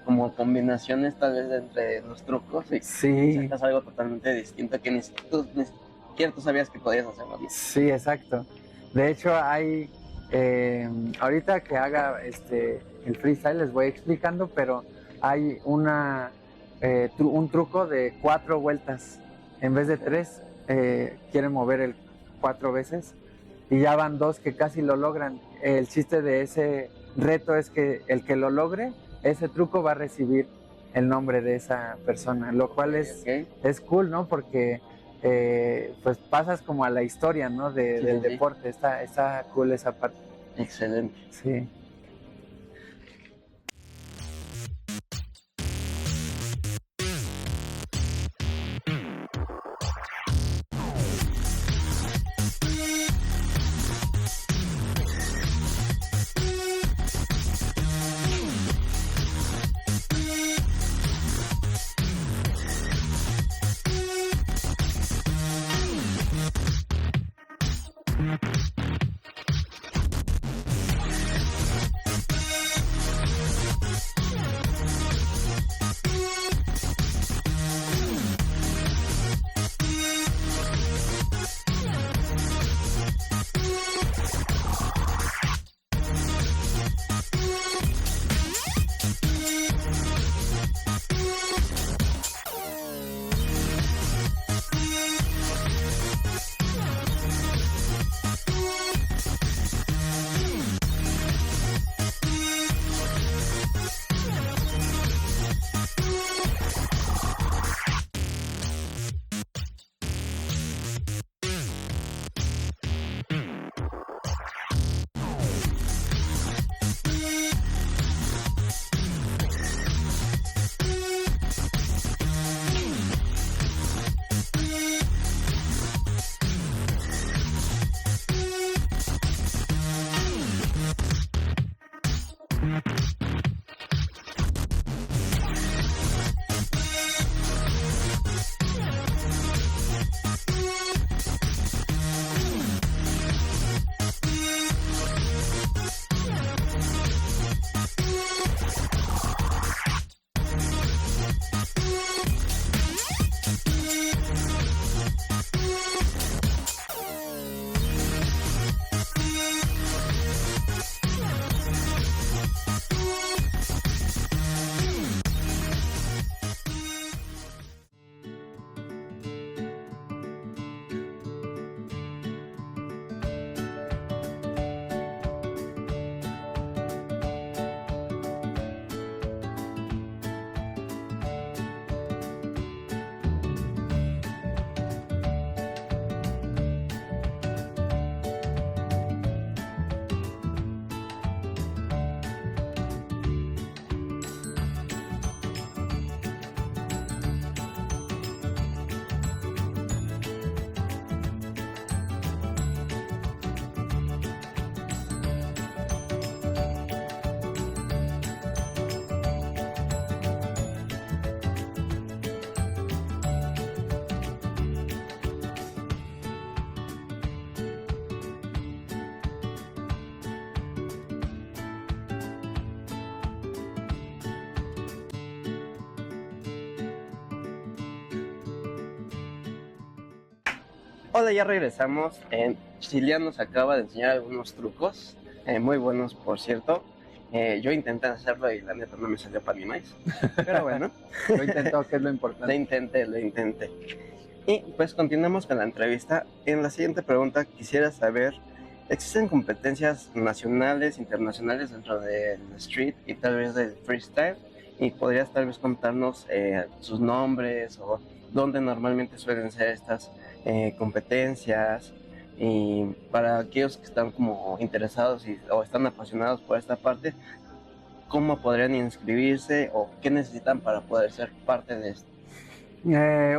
como combinaciones tal vez entre los trucos y sacas algo totalmente distinto que ni siquiera tú sabías que podías hacerlo, ¿no? Sí, exacto. De hecho, hay ahorita que haga el freestyle les voy explicando, pero hay un truco de 4 vueltas en vez de 3. Quieren mover el 4 veces y ya van 2 que casi lo logran. El chiste de ese reto es que el que lo logre, ese truco va a recibir el nombre de esa persona, lo cual es cool, ¿no? Porque pues pasas como a la historia, ¿no? Del deporte. Está cool esa parte. Excelente. Sí. Hola, ya regresamos. Cilian nos acaba de enseñar algunos trucos, muy buenos por cierto. Yo intenté hacerlo y la neta no me salió para ni más. Pero bueno. Lo intentó, que es lo importante. Lo intenté. Y pues continuamos con la entrevista. En la siguiente pregunta quisiera saber, ¿existen competencias nacionales, internacionales dentro del street y tal vez del freestyle? Y podrías tal vez contarnos sus nombres o dónde normalmente suelen ser estas competencias, y para aquellos que están como interesados o están apasionados por esta parte, ¿cómo podrían inscribirse o qué necesitan para poder ser parte de esto?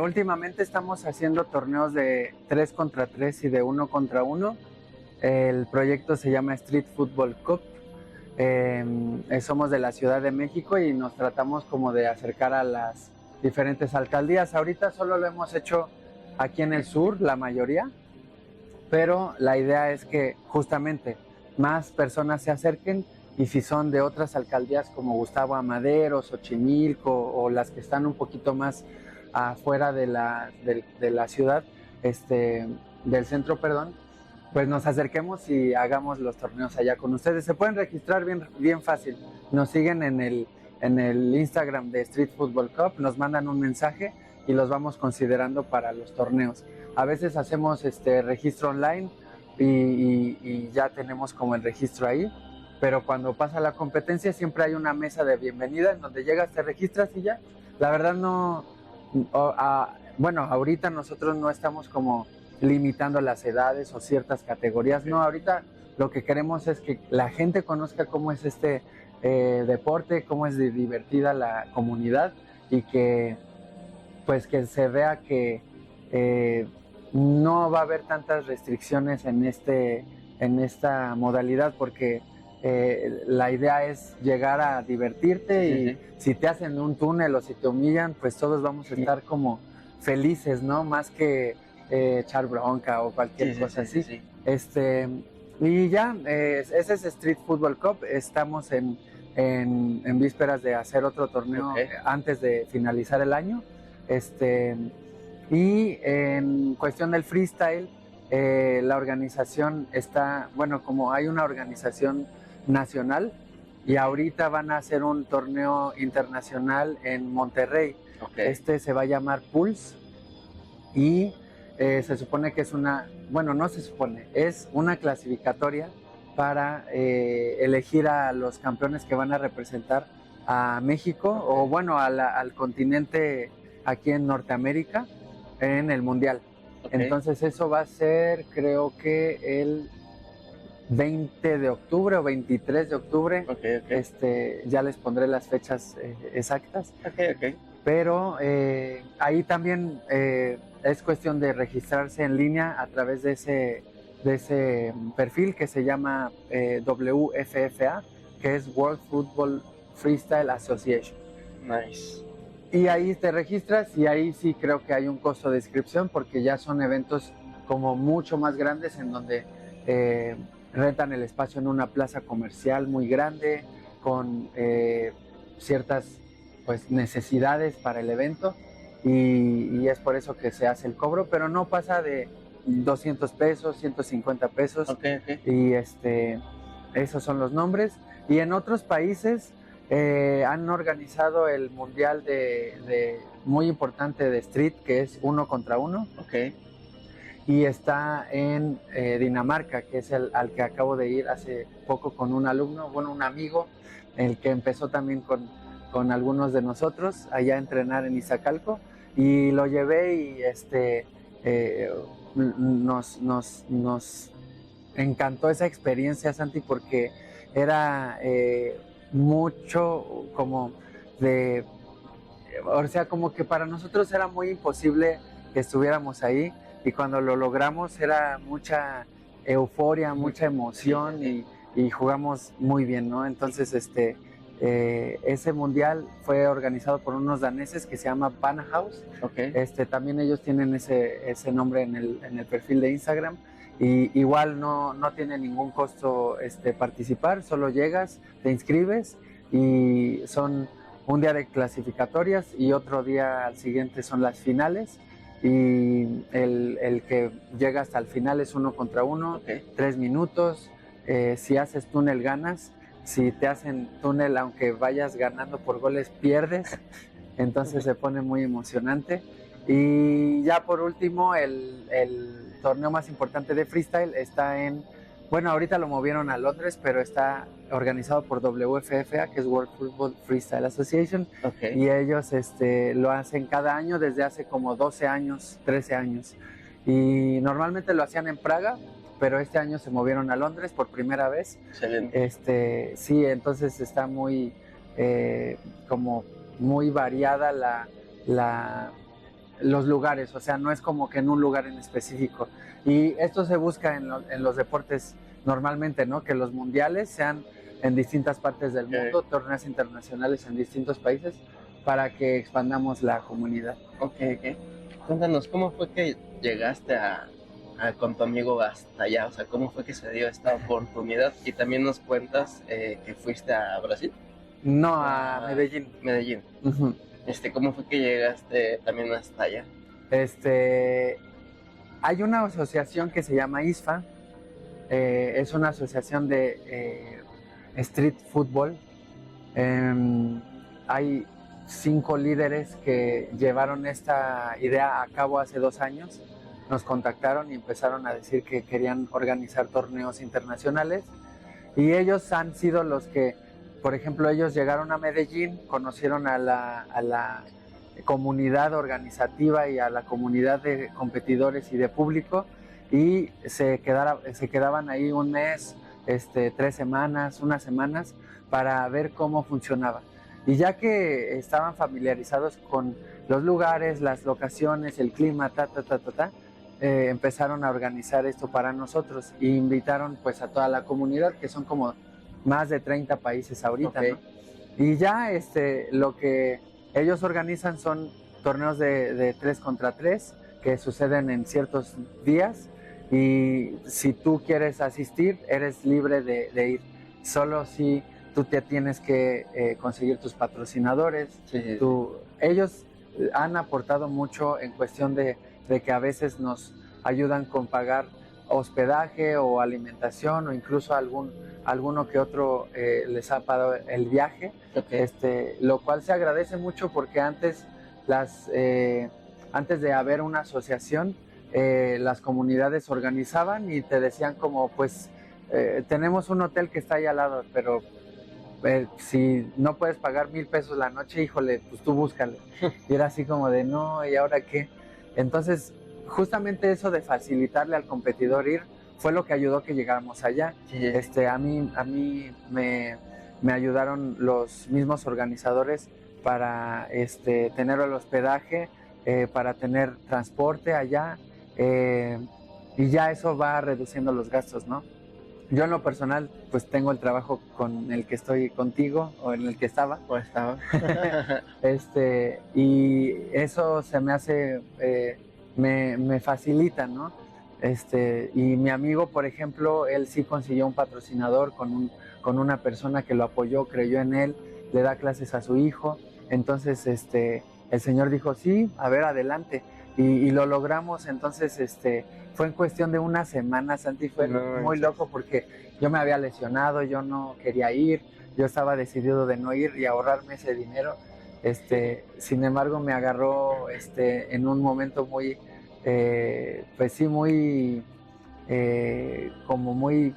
Últimamente estamos haciendo torneos de 3 contra 3 y de 1 contra 1. El proyecto se llama Street Football Cup. Somos de la Ciudad de México y nos tratamos como de acercar a las diferentes alcaldías. Ahorita solo lo hemos hecho aquí en el sur, la mayoría, pero la idea es que justamente más personas se acerquen, y si son de otras alcaldías como Gustavo Amadero, Xochimilco o las que están un poquito más afuera de la ciudad, del centro, perdón, pues nos acerquemos y hagamos los torneos allá con ustedes. Se pueden registrar bien fácil. Nos siguen en el Instagram de Street Football Cup, nos mandan un mensaje y los vamos considerando para los torneos. A veces hacemos registro online y ya tenemos como el registro ahí, pero cuando pasa la competencia siempre hay una mesa de bienvenida en donde llegas, te registras y ya. La verdad bueno, ahorita nosotros no estamos como limitando las edades o ciertas categorías, no, ahorita lo que queremos es que la gente conozca cómo es este deporte, cómo es divertida la comunidad, y que pues que se vea que no va a haber tantas restricciones en esta modalidad, porque la idea es llegar a divertirte, y si te hacen un túnel o si te humillan, pues todos vamos a estar como felices, ¿no? Más que echar bronca o cualquier cosa así. Y ya, ese es Street Football Cup. Estamos en vísperas de hacer otro torneo antes de finalizar el año. Y en cuestión del freestyle, la organización está, bueno, como hay una organización nacional, y ahorita van a hacer un torneo internacional en Monterrey. Se va a llamar Pulse, y se supone que es no se supone, es una clasificatoria para elegir a los campeones que van a representar a México, o bueno, al continente aquí en Norteamérica, en el Mundial. Entonces eso va a ser, creo que el 20 de octubre o 23 de octubre. Ya les pondré las fechas exactas. Pero ahí también es cuestión de registrarse en línea a través de ese perfil que se llama WFFA, que es World Football Freestyle Association. Nice. Y ahí te registras, y ahí sí creo que hay un costo de inscripción, porque ya son eventos como mucho más grandes, en donde rentan el espacio en una plaza comercial muy grande, con ciertas pues necesidades para el evento, y es por eso que se hace el cobro, pero no pasa de 200 pesos, 150 pesos. Y esos son los nombres. Y en otros países han organizado el mundial muy importante de street, que es 1 contra 1. Y está en Dinamarca, que es al que acabo de ir hace poco con un alumno, un amigo, el que empezó también con algunos de nosotros allá a entrenar en Iztacalco, y lo llevé, y nos encantó esa experiencia, Santi, porque era mucho como o sea, como que para nosotros era muy imposible que estuviéramos ahí, y cuando lo logramos era mucha euforia, mucha emoción, y jugamos muy bien, ¿no? Entonces, ese mundial fue organizado por unos daneses que se llama Panahouse. También ellos tienen ese nombre en el perfil de Instagram, y igual no tiene ningún costo participar, solo llegas, te inscribes, y son un día de clasificatorias y otro día al siguiente son las finales. y el que llega hasta el final es 1 contra 1, Ok. 3 minutos. Si haces túnel ganas, si te hacen túnel aunque vayas ganando por goles pierdes, entonces se pone muy emocionante. Y ya por último el torneo más importante de freestyle está bueno, ahorita lo movieron a Londres, pero está organizado por WFFA, que es World Football Freestyle Association, Ok. y ellos lo hacen cada año desde hace como 12 años, 13 años. Y normalmente lo hacían en Praga, pero este año se movieron a Londres por primera vez. Excelente. Sí, entonces está muy, como muy variada los lugares, o sea, no es como que en un lugar en específico. Y esto se busca en los deportes normalmente, ¿no? Que los mundiales sean en distintas partes del mundo, torneos internacionales en distintos países, para que expandamos la comunidad. Ok. Cuéntanos, ¿cómo fue que llegaste con tu amigo hasta allá? O sea, ¿cómo fue que se dio esta oportunidad? Y también nos cuentas que fuiste a Brasil. No, a Medellín. Medellín. Uh-huh. ¿Cómo fue que llegaste también hasta allá? Hay una asociación que se llama ISFA, es una asociación de street football. Hay 5 líderes que llevaron esta idea a cabo hace 2 años. Nos contactaron y empezaron a decir que querían organizar torneos internacionales. Y ellos han sido los que, por ejemplo, ellos llegaron a Medellín, conocieron a la comunidad organizativa y a la comunidad de competidores y de público, y se quedaban ahí un mes, 3 semanas, unas semanas, para ver cómo funcionaba. Y ya que estaban familiarizados con los lugares, las locaciones, el clima, empezaron a organizar esto para nosotros e invitaron pues a toda la comunidad, que son como más de 30 países ahorita, Ok. ¿no? Y ya lo que ellos organizan son torneos de 3 contra 3 que suceden en ciertos días, y si tú quieres asistir eres libre de ir, solo si tú te tienes que conseguir tus patrocinadores. Sí. Ellos han aportado mucho en cuestión de que a veces nos ayudan con pagar hospedaje o alimentación, o incluso alguno que otro les ha pagado el viaje. Okay. Lo cual se agradece mucho, porque antes de haber una asociación, las comunidades organizaban y te decían como, pues tenemos un hotel que está ahí al lado, pero si no puedes pagar 1,000 pesos la noche, híjole, pues tú búscale. Y era así como de, no, ¿y ahora qué? Entonces, justamente eso de facilitarle al competidor ir fue lo que ayudó que llegáramos allá. Sí. A mí me ayudaron los mismos organizadores para tener el hospedaje, para tener transporte allá, y ya eso va reduciendo los gastos, ¿no? Yo en lo personal, pues tengo el trabajo con el que estoy contigo, o en el que estaba. Y eso se me hace, me facilita, ¿no? Y mi amigo, por ejemplo, él sí consiguió un patrocinador con una persona que lo apoyó, creyó en él, le da clases a su hijo. Entonces, el señor dijo, sí, a ver, adelante. Y lo logramos. Entonces, fue en cuestión de una semana, Santi, fue muy loco, porque yo me había lesionado, yo no quería ir, yo estaba decidido de no ir y ahorrarme ese dinero. Sin embargo, me agarró en un momento muy, pues sí, muy, como muy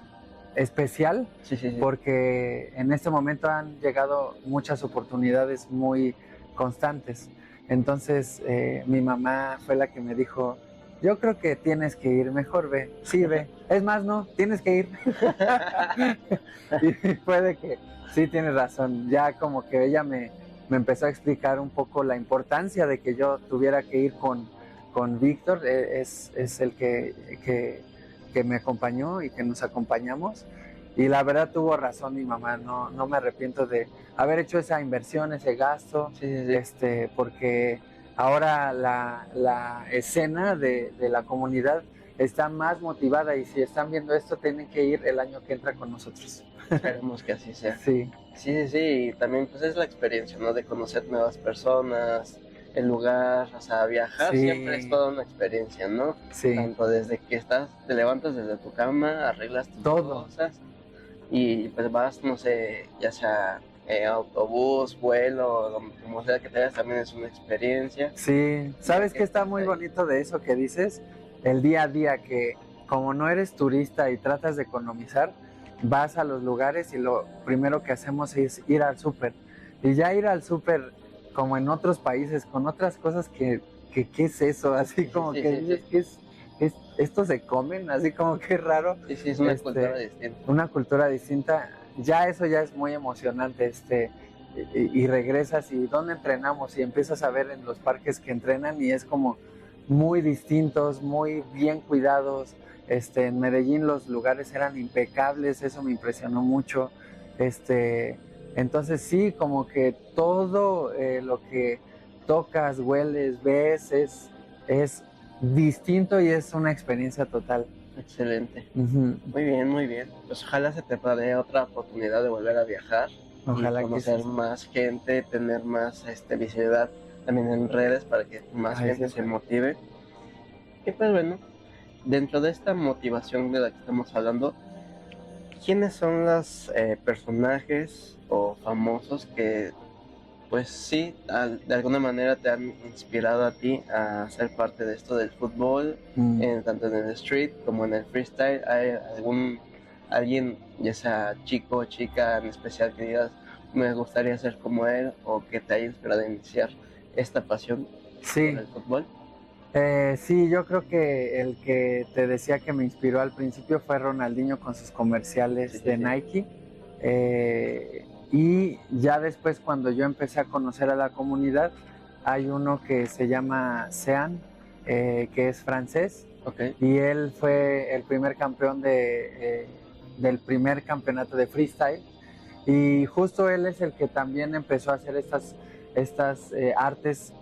especial, Sí. porque en este momento han llegado muchas oportunidades muy constantes. Entonces, mi mamá fue la que me dijo, yo creo que tienes que ir, mejor ve, sí, ve. Es más, no, tienes que ir. Y puede que sí, tienes razón. Ya como que ella me empezó a explicar un poco la importancia de que yo tuviera que ir con Víctor, es el que me acompañó y que nos acompañamos. Y la verdad tuvo razón mi mamá, no me arrepiento de haber hecho esa inversión, ese gasto, Sí. porque ahora la escena de la comunidad está más motivada, y si están viendo esto tienen que ir el año que entra con nosotros. Esperemos que así sea. Sí. Sí, y también pues es la experiencia, ¿no? De conocer nuevas personas, el lugar, o sea, viajar Sí. siempre es toda una experiencia, ¿no? Sí, Tanto desde que te levantas desde tu cama, arreglas tus todo. cosas y pues vas, no sé, ya sea autobús, vuelo, como sea que te vayas, también es una experiencia. Sí, ¿sabes qué está muy bonito de eso que dices? El día a día, que como no eres turista y tratas de economizar, vas a los lugares y lo primero que hacemos es ir al súper. Y ya ir al súper, como en otros países, con otras cosas ¿qué es eso? Así como Sí, que sí, dices, sí. ¿esto se comen? Así como que raro. Sí, sí, es una cultura distinta. Una cultura distinta, ya eso ya es muy emocionante, y regresas y dónde entrenamos y empiezas a ver en los parques que entrenan y es como muy distintos, muy bien cuidados. En Medellín los lugares eran impecables, eso me impresionó mucho. Entonces sí, como que todo lo que tocas, hueles, ves es distinto y es una experiencia total. Excelente. Ujú. Muy bien, muy bien. Pues ojalá se te dé otra oportunidad de volver a viajar Ojalá y que conocer sí. más gente, tener más visibilidad también en redes para que más Ay, gente sí, se motive. Y pues bueno, dentro de esta motivación de la que estamos hablando, ¿quiénes son los personajes o famosos que pues sí, de alguna manera te han inspirado a ti a ser parte de esto del fútbol, tanto en el street como en el freestyle? ¿Hay alguien, ya sea chico o chica en especial, que digas, me gustaría ser como él, o que te haya inspirado a iniciar esta pasión por Sí, el fútbol? sí, yo creo que el que te decía que me inspiró al principio fue Ronaldinho con sus Sí, comerciales sí, de sí. Nike. Y ya después, cuando yo empecé a conocer a la comunidad, hay uno que se llama Sean, que es francés, Ok, y él fue el primer campeón del primer campeonato de freestyle. Y justo él es el que también empezó a hacer estas artes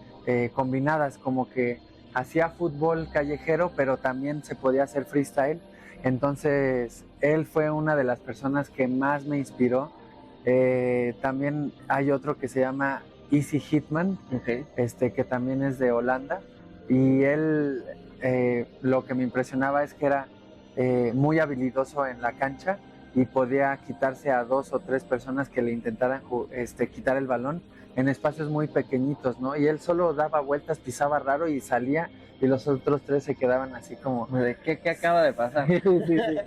combinadas, como que hacía fútbol callejero, pero también se podía hacer freestyle. Entonces, él fue una de las personas que más me inspiró. También hay otro que se llama Easy Hitman, ok. que también es de Holanda. Y él, lo que me impresionaba es que era muy habilidoso en la cancha y podía quitarse a 2 o 3 personas que le intentaran quitar el balón en espacios muy pequeñitos, ¿no? Y él solo daba vueltas, pisaba raro y salía, y los otros 3 se quedaban así como... ¿De qué acaba de pasar? Sí, sí, sí.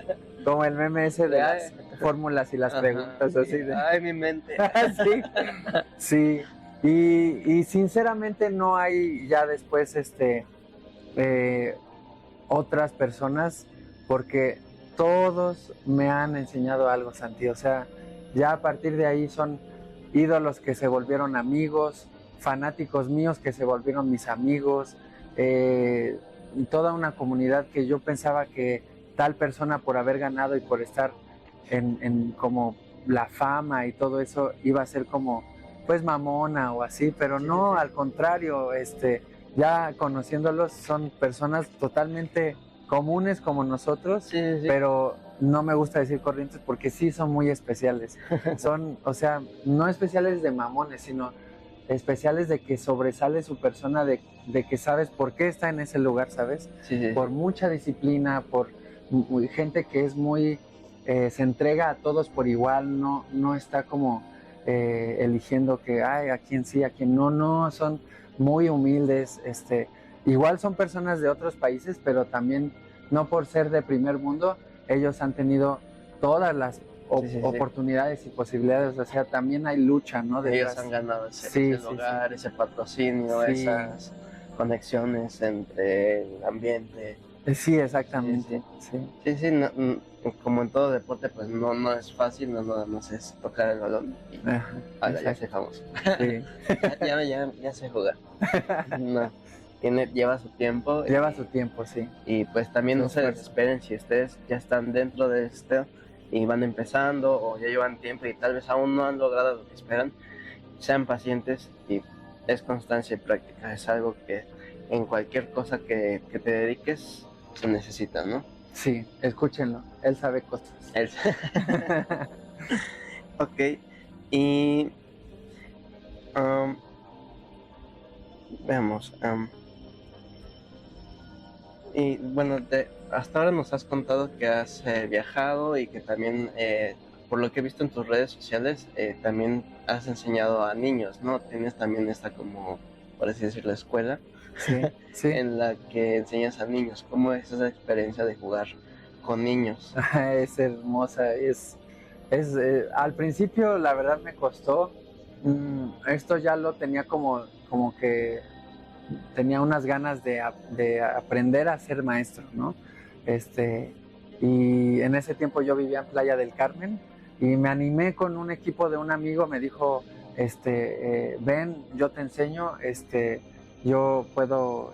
Como el meme ese de Ay, las fórmulas y las ajá, preguntas, así de... ay, mi mente. Sí, sí. Y sinceramente no hay ya después eh, otras personas, porque todos me han enseñado algo, Santi. O sea, ya a partir de ahí son ídolos que se volvieron amigos, fanáticos míos que se volvieron mis amigos, y toda una comunidad que yo pensaba que tal persona, por haber ganado y por estar en como la fama y todo eso, iba a ser como pues mamona o así, pero Sí, sí, no, sí. al contrario, ya conociéndolos son personas totalmente comunes como nosotros, Sí, sí, sí. pero no me gusta decir corrientes porque sí son muy especiales. Son, o sea, no especiales de mamones, sino especiales de que sobresale su persona, de que sabes por qué está en ese lugar, ¿sabes? Sí, sí, Por sí. mucha disciplina, por gente que es muy, se entrega a todos por igual, no está como eligiendo que, ay, a quién sí, a quién no, no, son muy humildes, igual son personas de otros países, pero también no por ser de primer mundo, ellos han tenido todas las Sí, sí, sí. oportunidades y posibilidades, o sea, también hay lucha, ¿no? Ellos Detrás. han ganado Sí, ese sí, lugar, ese patrocinio, sí. esas conexiones entre el ambiente. Sí, Sí, exactamente, sí. sí. Sí, sí, como en todo deporte, pues no es fácil, no nada más es tocar el balón y Ajá, ahora ya exacto. soy famoso. Sí. Ya sé jugar. No, lleva su tiempo Lleva su tiempo, sí. y pues también Su no se esfuerzo. desesperen si ustedes ya están dentro de esto y van empezando o ya llevan tiempo y tal vez aún no han logrado lo que esperan. Sean pacientes y es constancia y práctica, es algo que en cualquier cosa que te dediques se necesita, ¿no? Sí, escúchenlo, él sabe cosas. El- Ok, y Veamos. Y bueno, hasta ahora nos has contado que has viajado y que también, por lo que he visto en tus redes sociales, también has enseñado a niños, ¿no? Tienes también esta como, por así decirlo, escuela Sí, sí. en la que enseñas a niños. ¿Cómo es esa experiencia de jugar con niños? Es hermosa, al principio la verdad me costó. Esto ya lo tenía como que tenía unas ganas de aprender a ser maestro, ¿no? Y en ese tiempo yo vivía en Playa del Carmen y me animé con un equipo de un amigo, me dijo, ven, yo te enseño, yo puedo,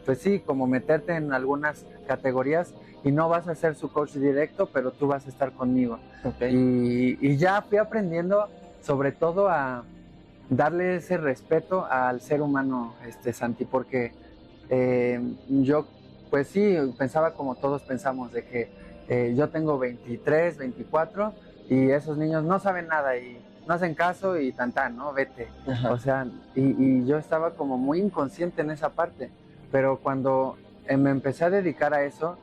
pues sí, como meterte en algunas categorías y no vas a ser su coach directo, pero tú vas a estar conmigo. Okay. Y ya fui aprendiendo sobre todo a darle ese respeto al ser humano, Santi, porque yo, pues sí, pensaba como todos pensamos, de que yo tengo 23, 24 y esos niños no saben nada y no hacen caso y tan, ¿no? Vete. Ajá. O sea, y yo estaba como muy inconsciente en esa parte, pero cuando me empecé a dedicar a eso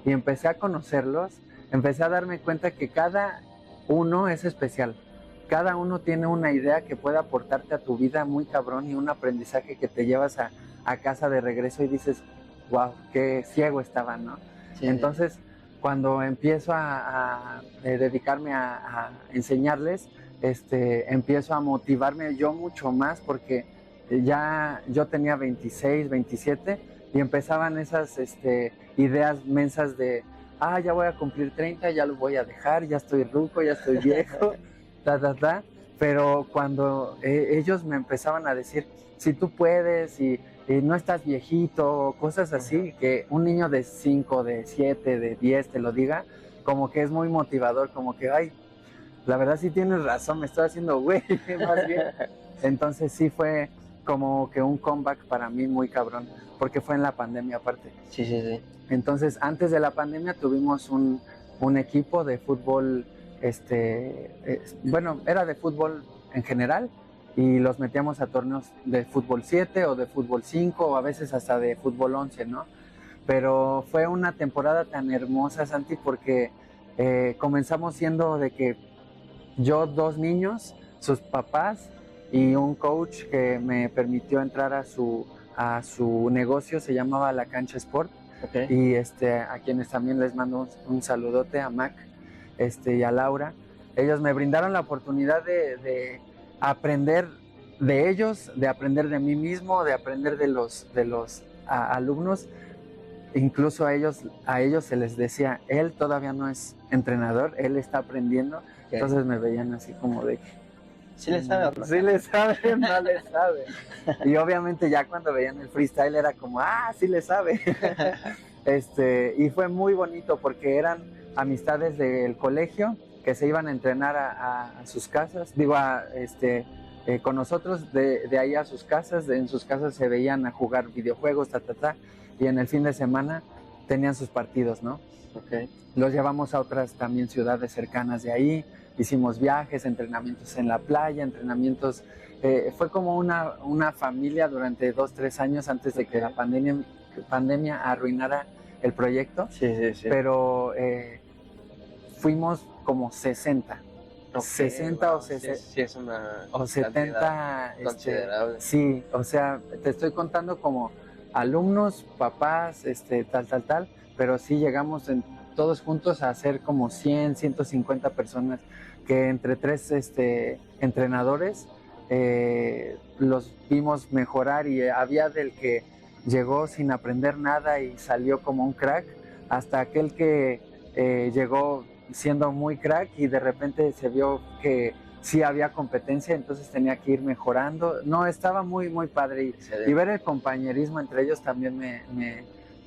y empecé a conocerlos, empecé a darme cuenta que cada uno es especial. Cada uno tiene una idea que puede aportarte a tu vida muy cabrón y un aprendizaje que te llevas a casa de regreso y dices, wow, qué ciego estaba, ¿no? Sí, Entonces, cuando empiezo a dedicarme a enseñarles, empiezo a motivarme yo mucho más porque ya yo tenía 26, 27 y empezaban esas ideas mensas de, ya voy a cumplir 30, ya lo voy a dejar, ya estoy ruco, ya estoy viejo. Pero cuando ellos me empezaban a decir, si tú puedes y no estás viejito, cosas así, que un niño de 5, de 7, de 10 te lo diga, como que es muy motivador, como que, ay, la verdad sí tienes razón, me estoy haciendo güey, más bien. Entonces sí fue como que un comeback para mí muy cabrón, porque fue en la pandemia aparte. Sí, sí, sí. Entonces, antes de la pandemia tuvimos un equipo de fútbol, bueno, era de fútbol en general y los metíamos a torneos de fútbol 7 o de fútbol 5 o a veces hasta de fútbol 11, ¿no? Pero fue una temporada tan hermosa, Santi, porque comenzamos siendo de que yo, dos niños, sus papás y un coach que me permitió entrar a su negocio, se llamaba La Cancha Sport. Okay. Y a quienes también les mando un saludote, a Mac y a Laura. Ellos me brindaron la oportunidad de aprender de ellos, de aprender de mí mismo, de aprender de los alumnos. Incluso a ellos se les decía, él todavía no es entrenador, él está aprendiendo. Okay. Entonces me veían así como de, ¿sí le sabe o no? Sí le sabe, no le sabe. Y obviamente ya cuando veían el freestyle era como, sí le sabe. Y fue muy bonito porque eran amistades del colegio que se iban a entrenar a sus casas, con nosotros de ahí a sus casas, en sus casas se veían a jugar videojuegos, y en el fin de semana tenían sus partidos, ¿no? Okay. Los llevamos a otras también ciudades cercanas de ahí, hicimos viajes, entrenamientos en la playa, entrenamientos, fue como una familia durante 2-3 años antes de que la pandemia arruinara el proyecto. Sí, sí, sí. Pero fuimos como 60. Okay, 60 wow, o 60. Sí, es una o 70. Considerable. Sí, o sea, te estoy contando como alumnos, papás, tal, pero sí llegamos todos juntos a ser como 100, 150 personas que entre 3 entrenadores los vimos mejorar y había del que llegó sin aprender nada y salió como un crack, hasta aquel que llegó siendo muy crack y de repente se vio que sí había competencia, entonces tenía que ir mejorando. No, estaba muy, muy padre y ver el compañerismo entre ellos también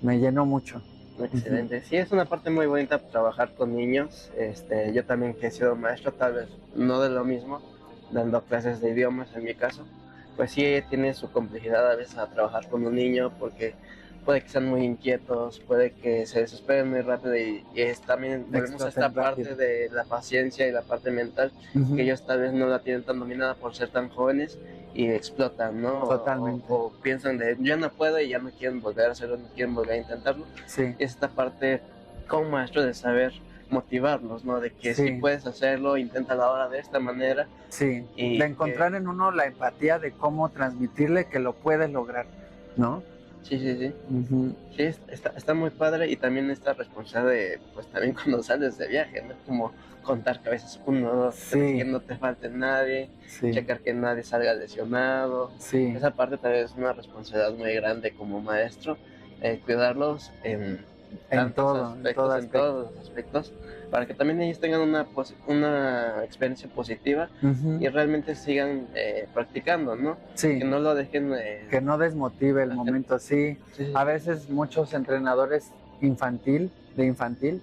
me llenó mucho. Excelente. Sí, es una parte muy bonita trabajar con niños. Yo también que he sido maestro, tal vez no de lo mismo, dando clases de idiomas en mi caso, pues sí tiene su complejidad a veces a trabajar con un niño porque puede que sean muy inquietos, puede que se desesperen muy rápido y también volvemos a esta parte de la paciencia y la parte mental, que ellos tal vez no la tienen tan dominada por ser tan jóvenes y explotan, ¿no? Totalmente. O piensan de yo no puedo y ya no quieren volver a hacerlo, no quieren volver a intentarlo. Sí, Es esta parte como maestro de saber motivarlos, ¿no? De que si sí, puedes hacerlo, inténtalo ahora de esta manera. sí. Y De encontrar en uno la empatía de cómo transmitirle que lo puedes lograr, ¿no? sí, sí, sí. Ujú. Sí, está muy padre y también esta responsabilidad de, pues también cuando sales de viaje, ¿no? Como contar que a veces 1, 2, 3, que Sí, no te falte nadie, sí, checar que nadie salga lesionado. sí, Esa parte también es una responsabilidad muy grande como maestro, cuidarlos en en tantos todo, en todo aspectos, en aspecto. todos los aspectos, para que también ellos tengan una experiencia positiva Ujú. y realmente sigan practicando, ¿no? Que Sí, no lo dejen que no desmotive el hacer. momento, sí. Sí, sí, A sí. veces muchos entrenadores de infantil,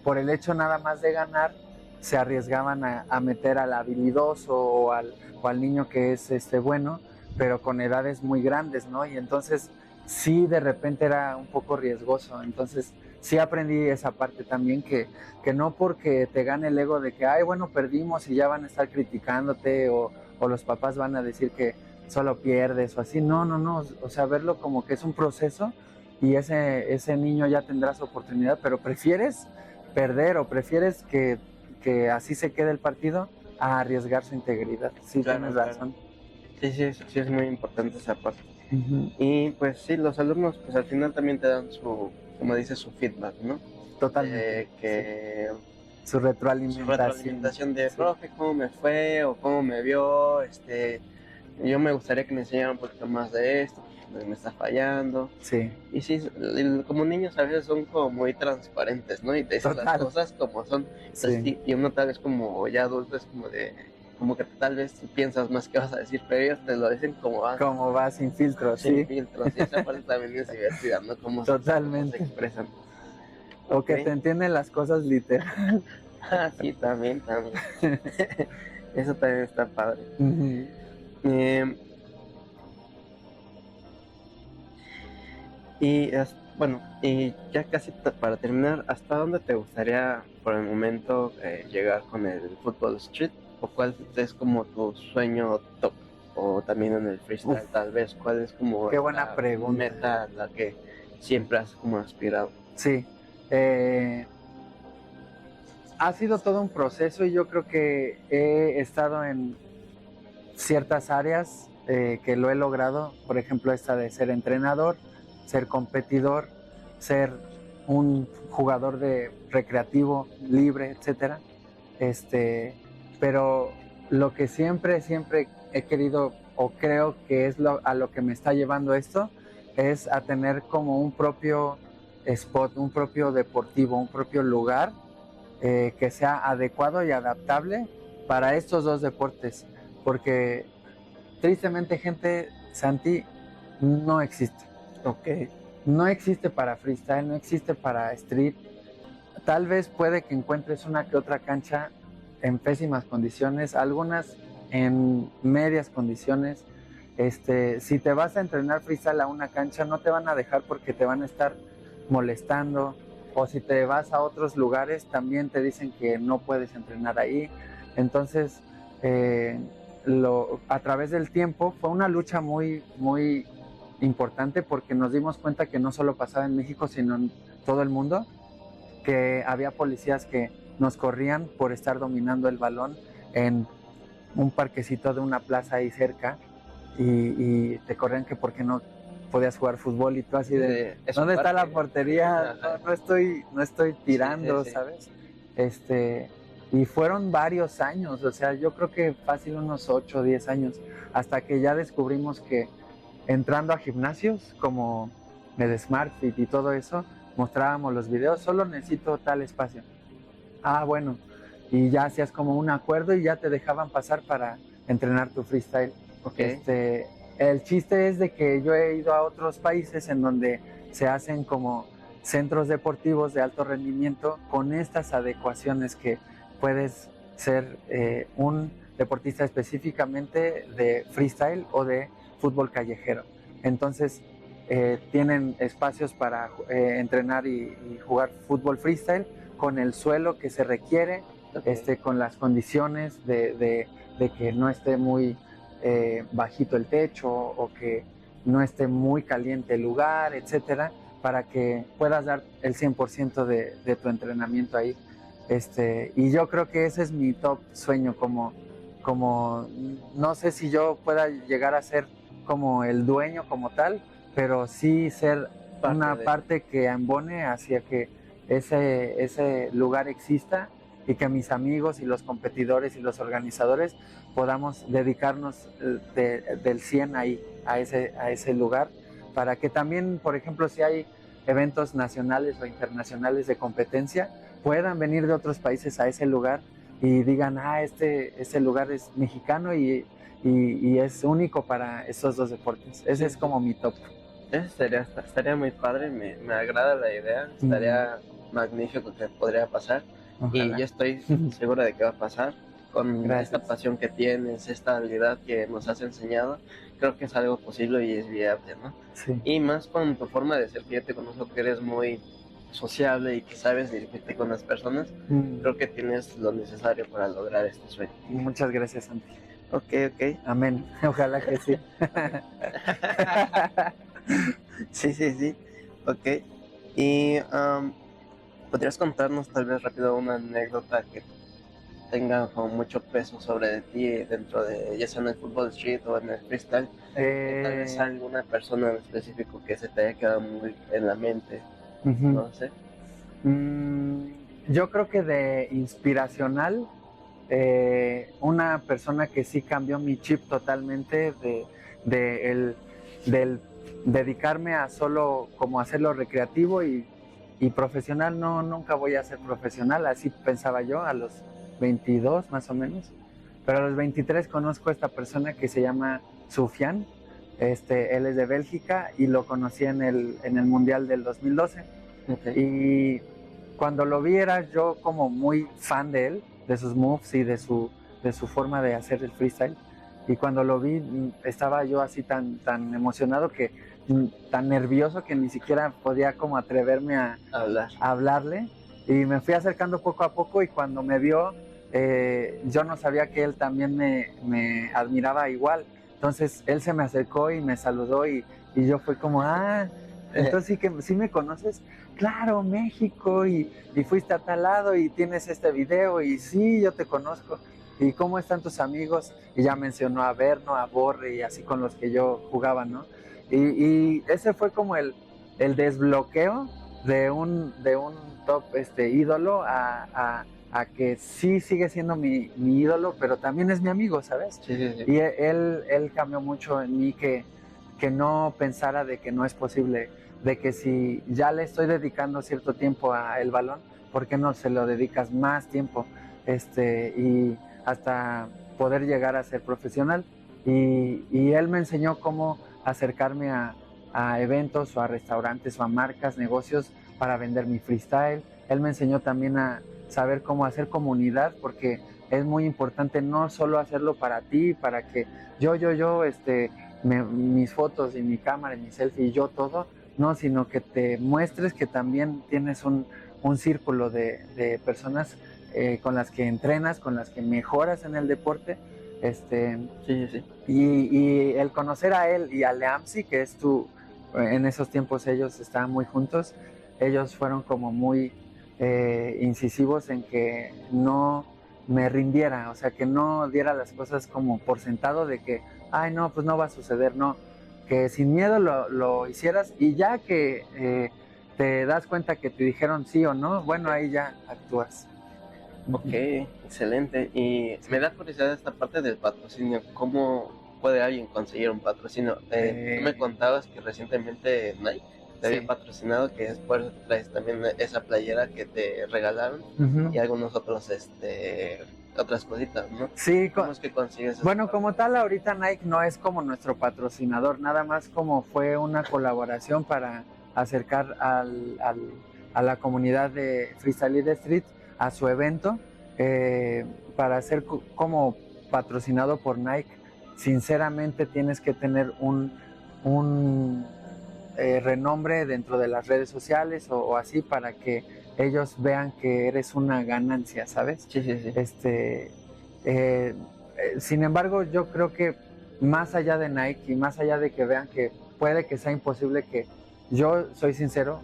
por el hecho nada más de ganar, se arriesgaban a meter al habilidoso o al niño que es bueno, pero con edades muy grandes, ¿no? Y entonces sí, de repente era un poco riesgoso. Entonces sí aprendí esa parte también, que no porque te gane el ego de que, ay, bueno, perdimos y ya van a estar criticándote o los papás van a decir que solo pierdes o así. No, no, no. O sea, verlo como que es un proceso y ese niño ya tendrá su oportunidad, pero prefieres perder o prefieres que así se quede el partido a arriesgar su integridad. Sí, Claro, tienes claro. razón. Sí, sí, sí es muy importante esa parte. Ujú. Y pues sí, los alumnos pues al final también te dan su, como dices, su feedback, ¿no? Totalmente. Sí. Que Su su retroalimentación. retroalimentación de, Sí. profe, ¿cómo me fue? O ¿cómo me vio? Yo me gustaría que me enseñara un poquito más de esto, porque me está fallando. Sí. Y sí, como niños a veces son como muy transparentes, ¿no? Y te dicen las Total. cosas como son. Entonces, Sí. y uno tal vez como ya adulto es como de, como que tal vez piensas más que vas a decir, pero ellos te lo dicen como van, Como va sin filtro, sin sí. filtros. Y esa parte también es divertida, ¿no? Cómo se Totalmente. expresan. O Ok. que te entienden las cosas literal. Ah, sí, también, también. Eso también está padre. Ujú. Eh, bueno, y ya casi para terminar, ¿hasta dónde te gustaría por el momento llegar con el fútbol street? ¿O cuál es como tu sueño top? O también en el Uf, freestyle, tal vez, ¿cuál es como qué buena la pregunta. meta a la que siempre has como aspirado? Sí, eh, ha sido todo un proceso y yo creo que he estado en ciertas áreas que lo he logrado, por ejemplo esta de ser entrenador, ser competidor, ser un jugador de recreativo, libre, etcétera. Pero lo que siempre he querido o creo que es a lo que me está llevando esto es a tener como un propio spot, un propio deportivo, un propio lugar que sea adecuado y adaptable para estos dos deportes, porque tristemente gente, Santi, no existe. Ok, No existe para freestyle, no existe para street. Tal vez puede que encuentres una que otra cancha en pésimas condiciones, algunas en medias condiciones. Si te vas a entrenar freestyle a una cancha, no te van a dejar porque te van a estar molestando. O si te vas a otros lugares, también te dicen que no puedes entrenar ahí. Entonces, a través del tiempo fue una lucha muy, muy importante porque nos dimos cuenta que no solo pasaba en México, sino en todo el mundo, que había policías que nos corrían por estar dominando el balón en un parquecito de una plaza ahí cerca y te corrían que porque no podías jugar fútbol y tú así de, es un ¿dónde está la parque. portería? Ajá. No estoy Sí, sí, tirando, sí. ¿sabes? Y fueron varios años, o sea, yo creo que fácil unos 8 o 10 años, hasta que ya descubrimos que entrando a gimnasios como el SmartFit y todo eso, mostrábamos los videos, solo necesito tal espacio. Ah, bueno, y ya hacías como un acuerdo y ya te dejaban pasar para entrenar tu freestyle. Ok, El chiste es de que yo he ido a otros países en donde se hacen como centros deportivos de alto rendimiento con estas adecuaciones que puedes ser un deportista específicamente de freestyle o de fútbol callejero. Entonces, tienen espacios para entrenar y jugar fútbol freestyle con el suelo que se requiere, ok. con las condiciones de que no esté muy bajito el techo o que no esté muy caliente el lugar, etcétera, para que puedas dar el 100% de tu entrenamiento ahí. Y yo creo que ese es mi top sueño, como no sé si yo pueda llegar a ser como el dueño como tal, pero sí ser una parte que embone hacia que ese lugar exista y que mis amigos y los competidores y los organizadores podamos dedicarnos del 100 ahí, a ese lugar, para que también, por ejemplo, si hay eventos nacionales o internacionales de competencia, puedan venir de otros países a ese lugar y digan, ese lugar es mexicano y es único para esos dos deportes. Ese es como mi top. Eso estaría muy padre, me agrada la idea, estaría magnífico que podría pasar. Ojalá. Y yo estoy seguro de que va a pasar. Con esta pasión que tienes, esta habilidad que nos has enseñado, creo que es algo posible y es viable, ¿no? Sí. Y más con tu forma de ser, que yo te conozco que eres muy sociable y que sabes dirigirte con las personas, creo que tienes lo necesario para lograr este sueño. Muchas gracias, Santi. Ok. Amén. Ojalá que sí. Sí. Ok. Y ¿podrías contarnos tal vez rápido una anécdota que tenga como mucho peso sobre ti dentro de, ya sea en el fútbol street o en el freestyle? Tal vez alguna persona en específico que se te haya quedado muy en la mente, no sé. Yo creo que de inspiracional, una persona que sí cambió mi chip totalmente del dedicarme a solo como hacerlo recreativo y profesional. No, nunca voy a ser profesional, así pensaba yo a los 22 más o menos, pero a los 23 conozco a esta persona que se llama Sufian. Él es de Bélgica y lo conocí en el Mundial del 2012. Okay. Y cuando lo vi era yo como muy fan de él, de sus moves y de su forma de hacer el freestyle. Y cuando lo vi estaba yo así tan emocionado, tan nervioso, que ni siquiera podía como atreverme a hablarle. Y me fui acercando poco a poco, y cuando me vio, yo no sabía que él también me admiraba igual. Entonces él se me acercó y me saludó, y yo fui como, entonces sí me conoces. Claro, México, y fuiste a tal lado y tienes este video, y sí, yo te conozco. ¿Y cómo están tus amigos? Y ya mencionó a Berno, a Borre, y así con los que yo jugaba, ¿no? Y ese fue como el desbloqueo de un top ídolo a que sí sigue siendo mi ídolo, pero también es mi amigo, ¿sabes? Sí. Y él cambió mucho en mí, que no pensara de que no es posible, de que si ya le estoy dedicando cierto tiempo al balón, ¿por qué no se lo dedicas más tiempo? Y hasta poder llegar a ser profesional. Y él me enseñó cómo acercarme a eventos o a restaurantes o a marcas, negocios, para vender mi freestyle. Él me enseñó también a saber cómo hacer comunidad, porque es muy importante no solo hacerlo para ti, para que mis fotos y mi cámara y mi selfie y yo todo, no, sino que te muestres que también tienes un círculo de personas con las que entrenas, con las que mejoras en el deporte. Sí. Y el conocer a él y a Leamsi, que es en esos tiempos ellos estaban muy juntos, ellos fueron como muy incisivos en que no me rindiera, o sea, que no diera las cosas como por sentado de que, no, pues no va a suceder, no, que sin miedo lo hicieras, y ya que te das cuenta que te dijeron sí o no, bueno, ahí ya actúas. Ok, excelente. Y me da curiosidad esta parte del patrocinio. ¿Cómo puede alguien conseguir un patrocinio? Tú me contabas que recientemente Nike te había patrocinado, que es por eso traes también esa playera que te regalaron, y algunos otros, otras cositas, ¿no? Sí. ¿Cómo es que consigues eso? Bueno, como tal, ahorita Nike no es como nuestro patrocinador, nada más como fue una colaboración para acercar a la comunidad de Freestyle y de Street a su evento, para ser como patrocinado por Nike. Sinceramente tienes que tener un renombre dentro de las redes sociales o así, para que ellos vean que eres una ganancia, ¿sabes? Sí. Sin embargo, yo creo que más allá de Nike y más allá de que vean que puede que sea imposible que, yo soy sincero,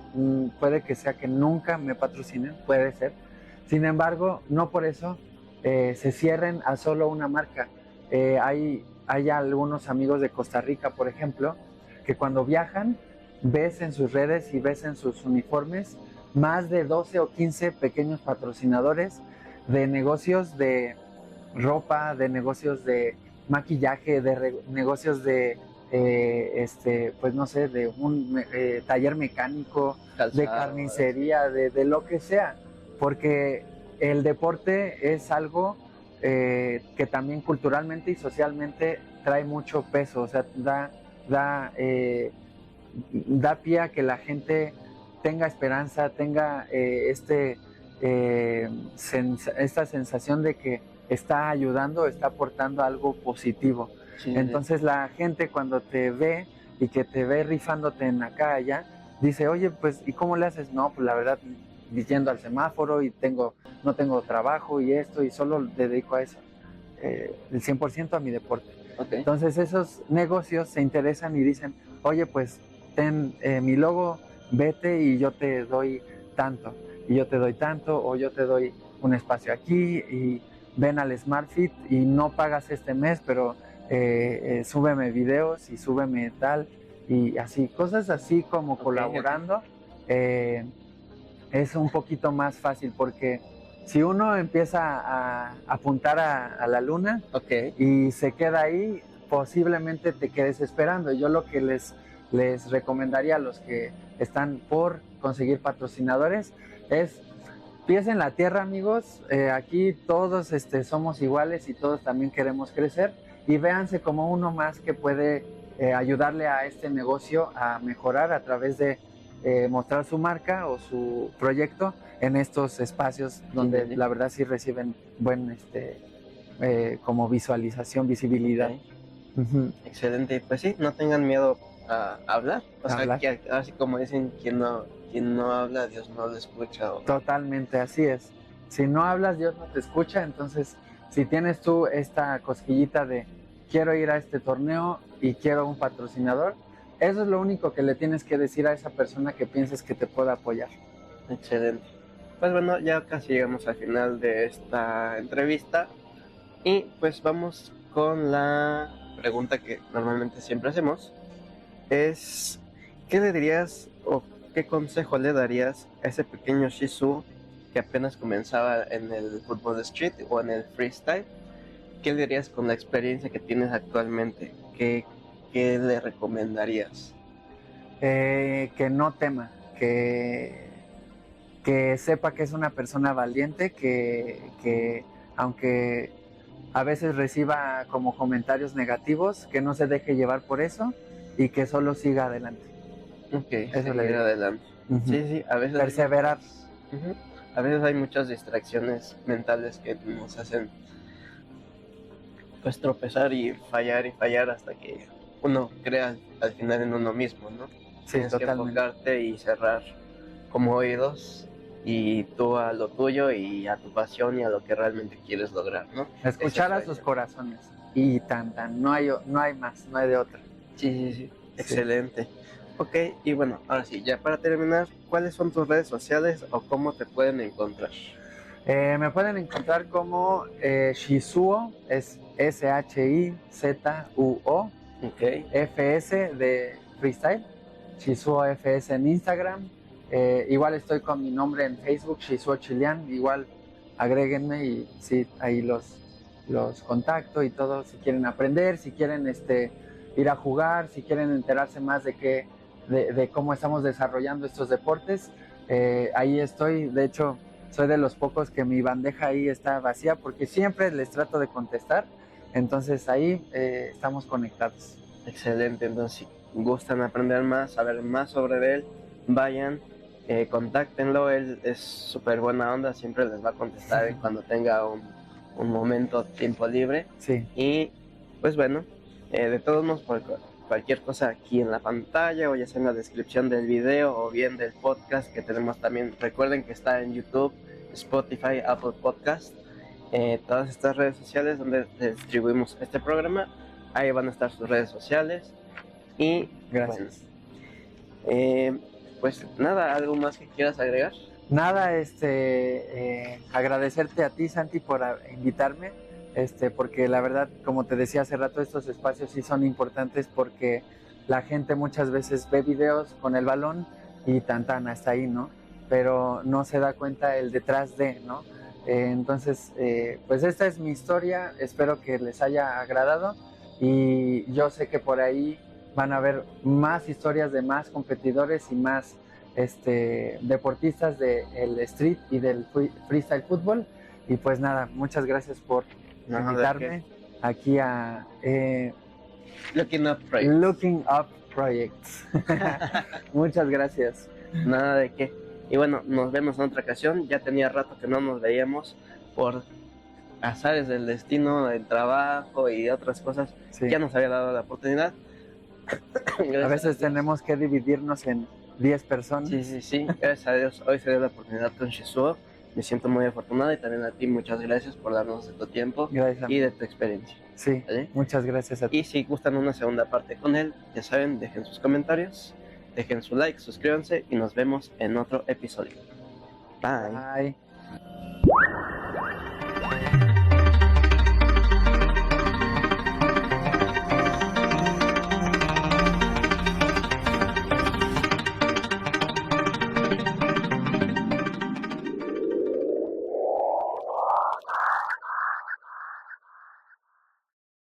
puede que sea que nunca me patrocinen, puede ser. Sin embargo, no por eso se cierren a solo una marca. Hay algunos amigos de Costa Rica, por ejemplo, que cuando viajan, ves en sus redes y ves en sus uniformes más de 12 o 15 pequeños patrocinadores de negocios de ropa, de negocios de maquillaje, de negocios de, pues no sé, de un taller mecánico, Calzado, de carnicería, de lo que sea, porque el deporte es algo que también culturalmente y socialmente trae mucho peso, o sea, da pie a que la gente tenga esperanza, tenga esta sensación de que está ayudando, está aportando algo positivo. Sí, Entonces la gente cuando te ve y que te ve rifándote en acá allá, dice, oye, pues, ¿y cómo le haces? No, pues la verdad, yendo al semáforo y no tengo trabajo y esto, y solo dedico a eso, el 100% a mi deporte. okay. Entonces esos negocios se interesan y dicen, oye, pues ten mi logo, vete y yo te doy tanto, y yo te doy tanto, o yo te doy un espacio aquí, y ven al SmartFit y no pagas este mes, pero súbeme videos y súbeme tal, y así, cosas así como Okay, colaborando, es un poquito más fácil, porque si uno empieza a apuntar a la luna okay. y se queda ahí, posiblemente te quedes esperando. Yo lo que les recomendaría a los que están por conseguir patrocinadores es pies en la tierra, amigos. Aquí todos somos iguales y todos también queremos crecer, y véanse como uno más que puede ayudarle a este negocio a mejorar a través de mostrar su marca o su proyecto en estos espacios donde Sí. la verdad sí reciben buen como visualización, visibilidad. Okay. Uh-huh. Excelente. Pues sí, no tengan miedo a hablar. O sea, que así como dicen, quien no habla, Dios no lo escucha. Totalmente, así es. Si no hablas, Dios no te escucha. Entonces, si tienes tú esta cosquillita de quiero ir a este torneo y quiero un patrocinador, eso es lo único que le tienes que decir a esa persona que pienses que te pueda apoyar. Excelente. Pues bueno, ya casi llegamos al final de esta entrevista y pues vamos con la pregunta que normalmente siempre hacemos. Es, ¿qué le dirías o qué consejo le darías a ese pequeño Shih Tzu que apenas comenzaba en el fútbol de street o en el freestyle? ¿Qué le dirías con la experiencia que tienes actualmente? ¿Qué le recomendarías? Que no tema, que sepa que es una persona valiente, que aunque a veces reciba como comentarios negativos, que no se deje llevar por eso y que solo siga adelante. Ok, eso le digo. Adelante. Uh-huh. Sí, a veces perseverar. A veces hay muchas distracciones mentales que nos hacen pues tropezar y fallar hasta que uno crea al final en uno mismo, ¿no? Sí, tienes totalmente. que enfocarte y cerrar como oídos y tú a lo tuyo y a tu pasión y a lo que realmente quieres lograr, ¿no? Escuchar a sus corazones y no hay más, no hay de otra. Sí. Excelente. Ok, y bueno, ahora sí, ya para terminar, ¿cuáles son tus redes sociales o cómo te pueden encontrar? Me pueden encontrar como Shizuo, es SHIZUO, okay. FS de freestyle, Shizuo FS en Instagram. Igual estoy con mi nombre en Facebook, Shizuo Chilian, igual agréguenme y sí, ahí los contacto y todo, si quieren aprender, si quieren ir a jugar, si quieren enterarse más de cómo estamos desarrollando estos deportes, ahí estoy. De hecho, soy de los pocos que mi bandeja ahí está vacía porque siempre les trato de contestar, entonces ahí estamos conectados. Excelente, entonces si gustan aprender más, saber más sobre él, vayan, contáctenlo, él es súper buena onda, siempre les va a contestar cuando tenga un momento, tiempo libre. Sí. Y pues bueno, de todos modos, por cualquier cosa aquí en la pantalla o ya sea en la descripción del video o bien del podcast que tenemos también, recuerden que está en YouTube, Spotify, Apple Podcast, todas estas redes sociales donde distribuimos este programa. Ahí van a estar sus redes sociales. Y Gracias. bueno, pues nada, ¿algo más que quieras agregar? Nada, agradecerte a ti, Santi, por invitarme, porque la verdad, como te decía hace rato, estos espacios sí son importantes porque la gente muchas veces ve videos con el balón y hasta ahí, ¿no? Pero no se da cuenta el detrás de, ¿no? Entonces, pues esta es mi historia, espero que les haya agradado y yo sé que por ahí van a haber más historias de más competidores y más deportistas del street y del freestyle fútbol. Y pues nada, muchas gracias por invitarme aquí a Looking Up Projects. Muchas gracias. Nada de qué. Y bueno, nos vemos en otra ocasión. Ya tenía rato que no nos veíamos por azares del destino, el trabajo y otras cosas. Sí. Ya nos había dado la oportunidad. A veces tenemos que dividirnos en 10 personas. Sí. Gracias a Dios, hoy se dio la oportunidad con Shizuo. Me siento muy afortunado y también a ti muchas gracias por darnos de tu tiempo y de tu experiencia. Sí, ¿vale? Muchas gracias a ti. Y si gustan una segunda parte con él, ya saben, dejen sus comentarios, dejen su like, suscríbanse y nos vemos en otro episodio. Bye. Bye.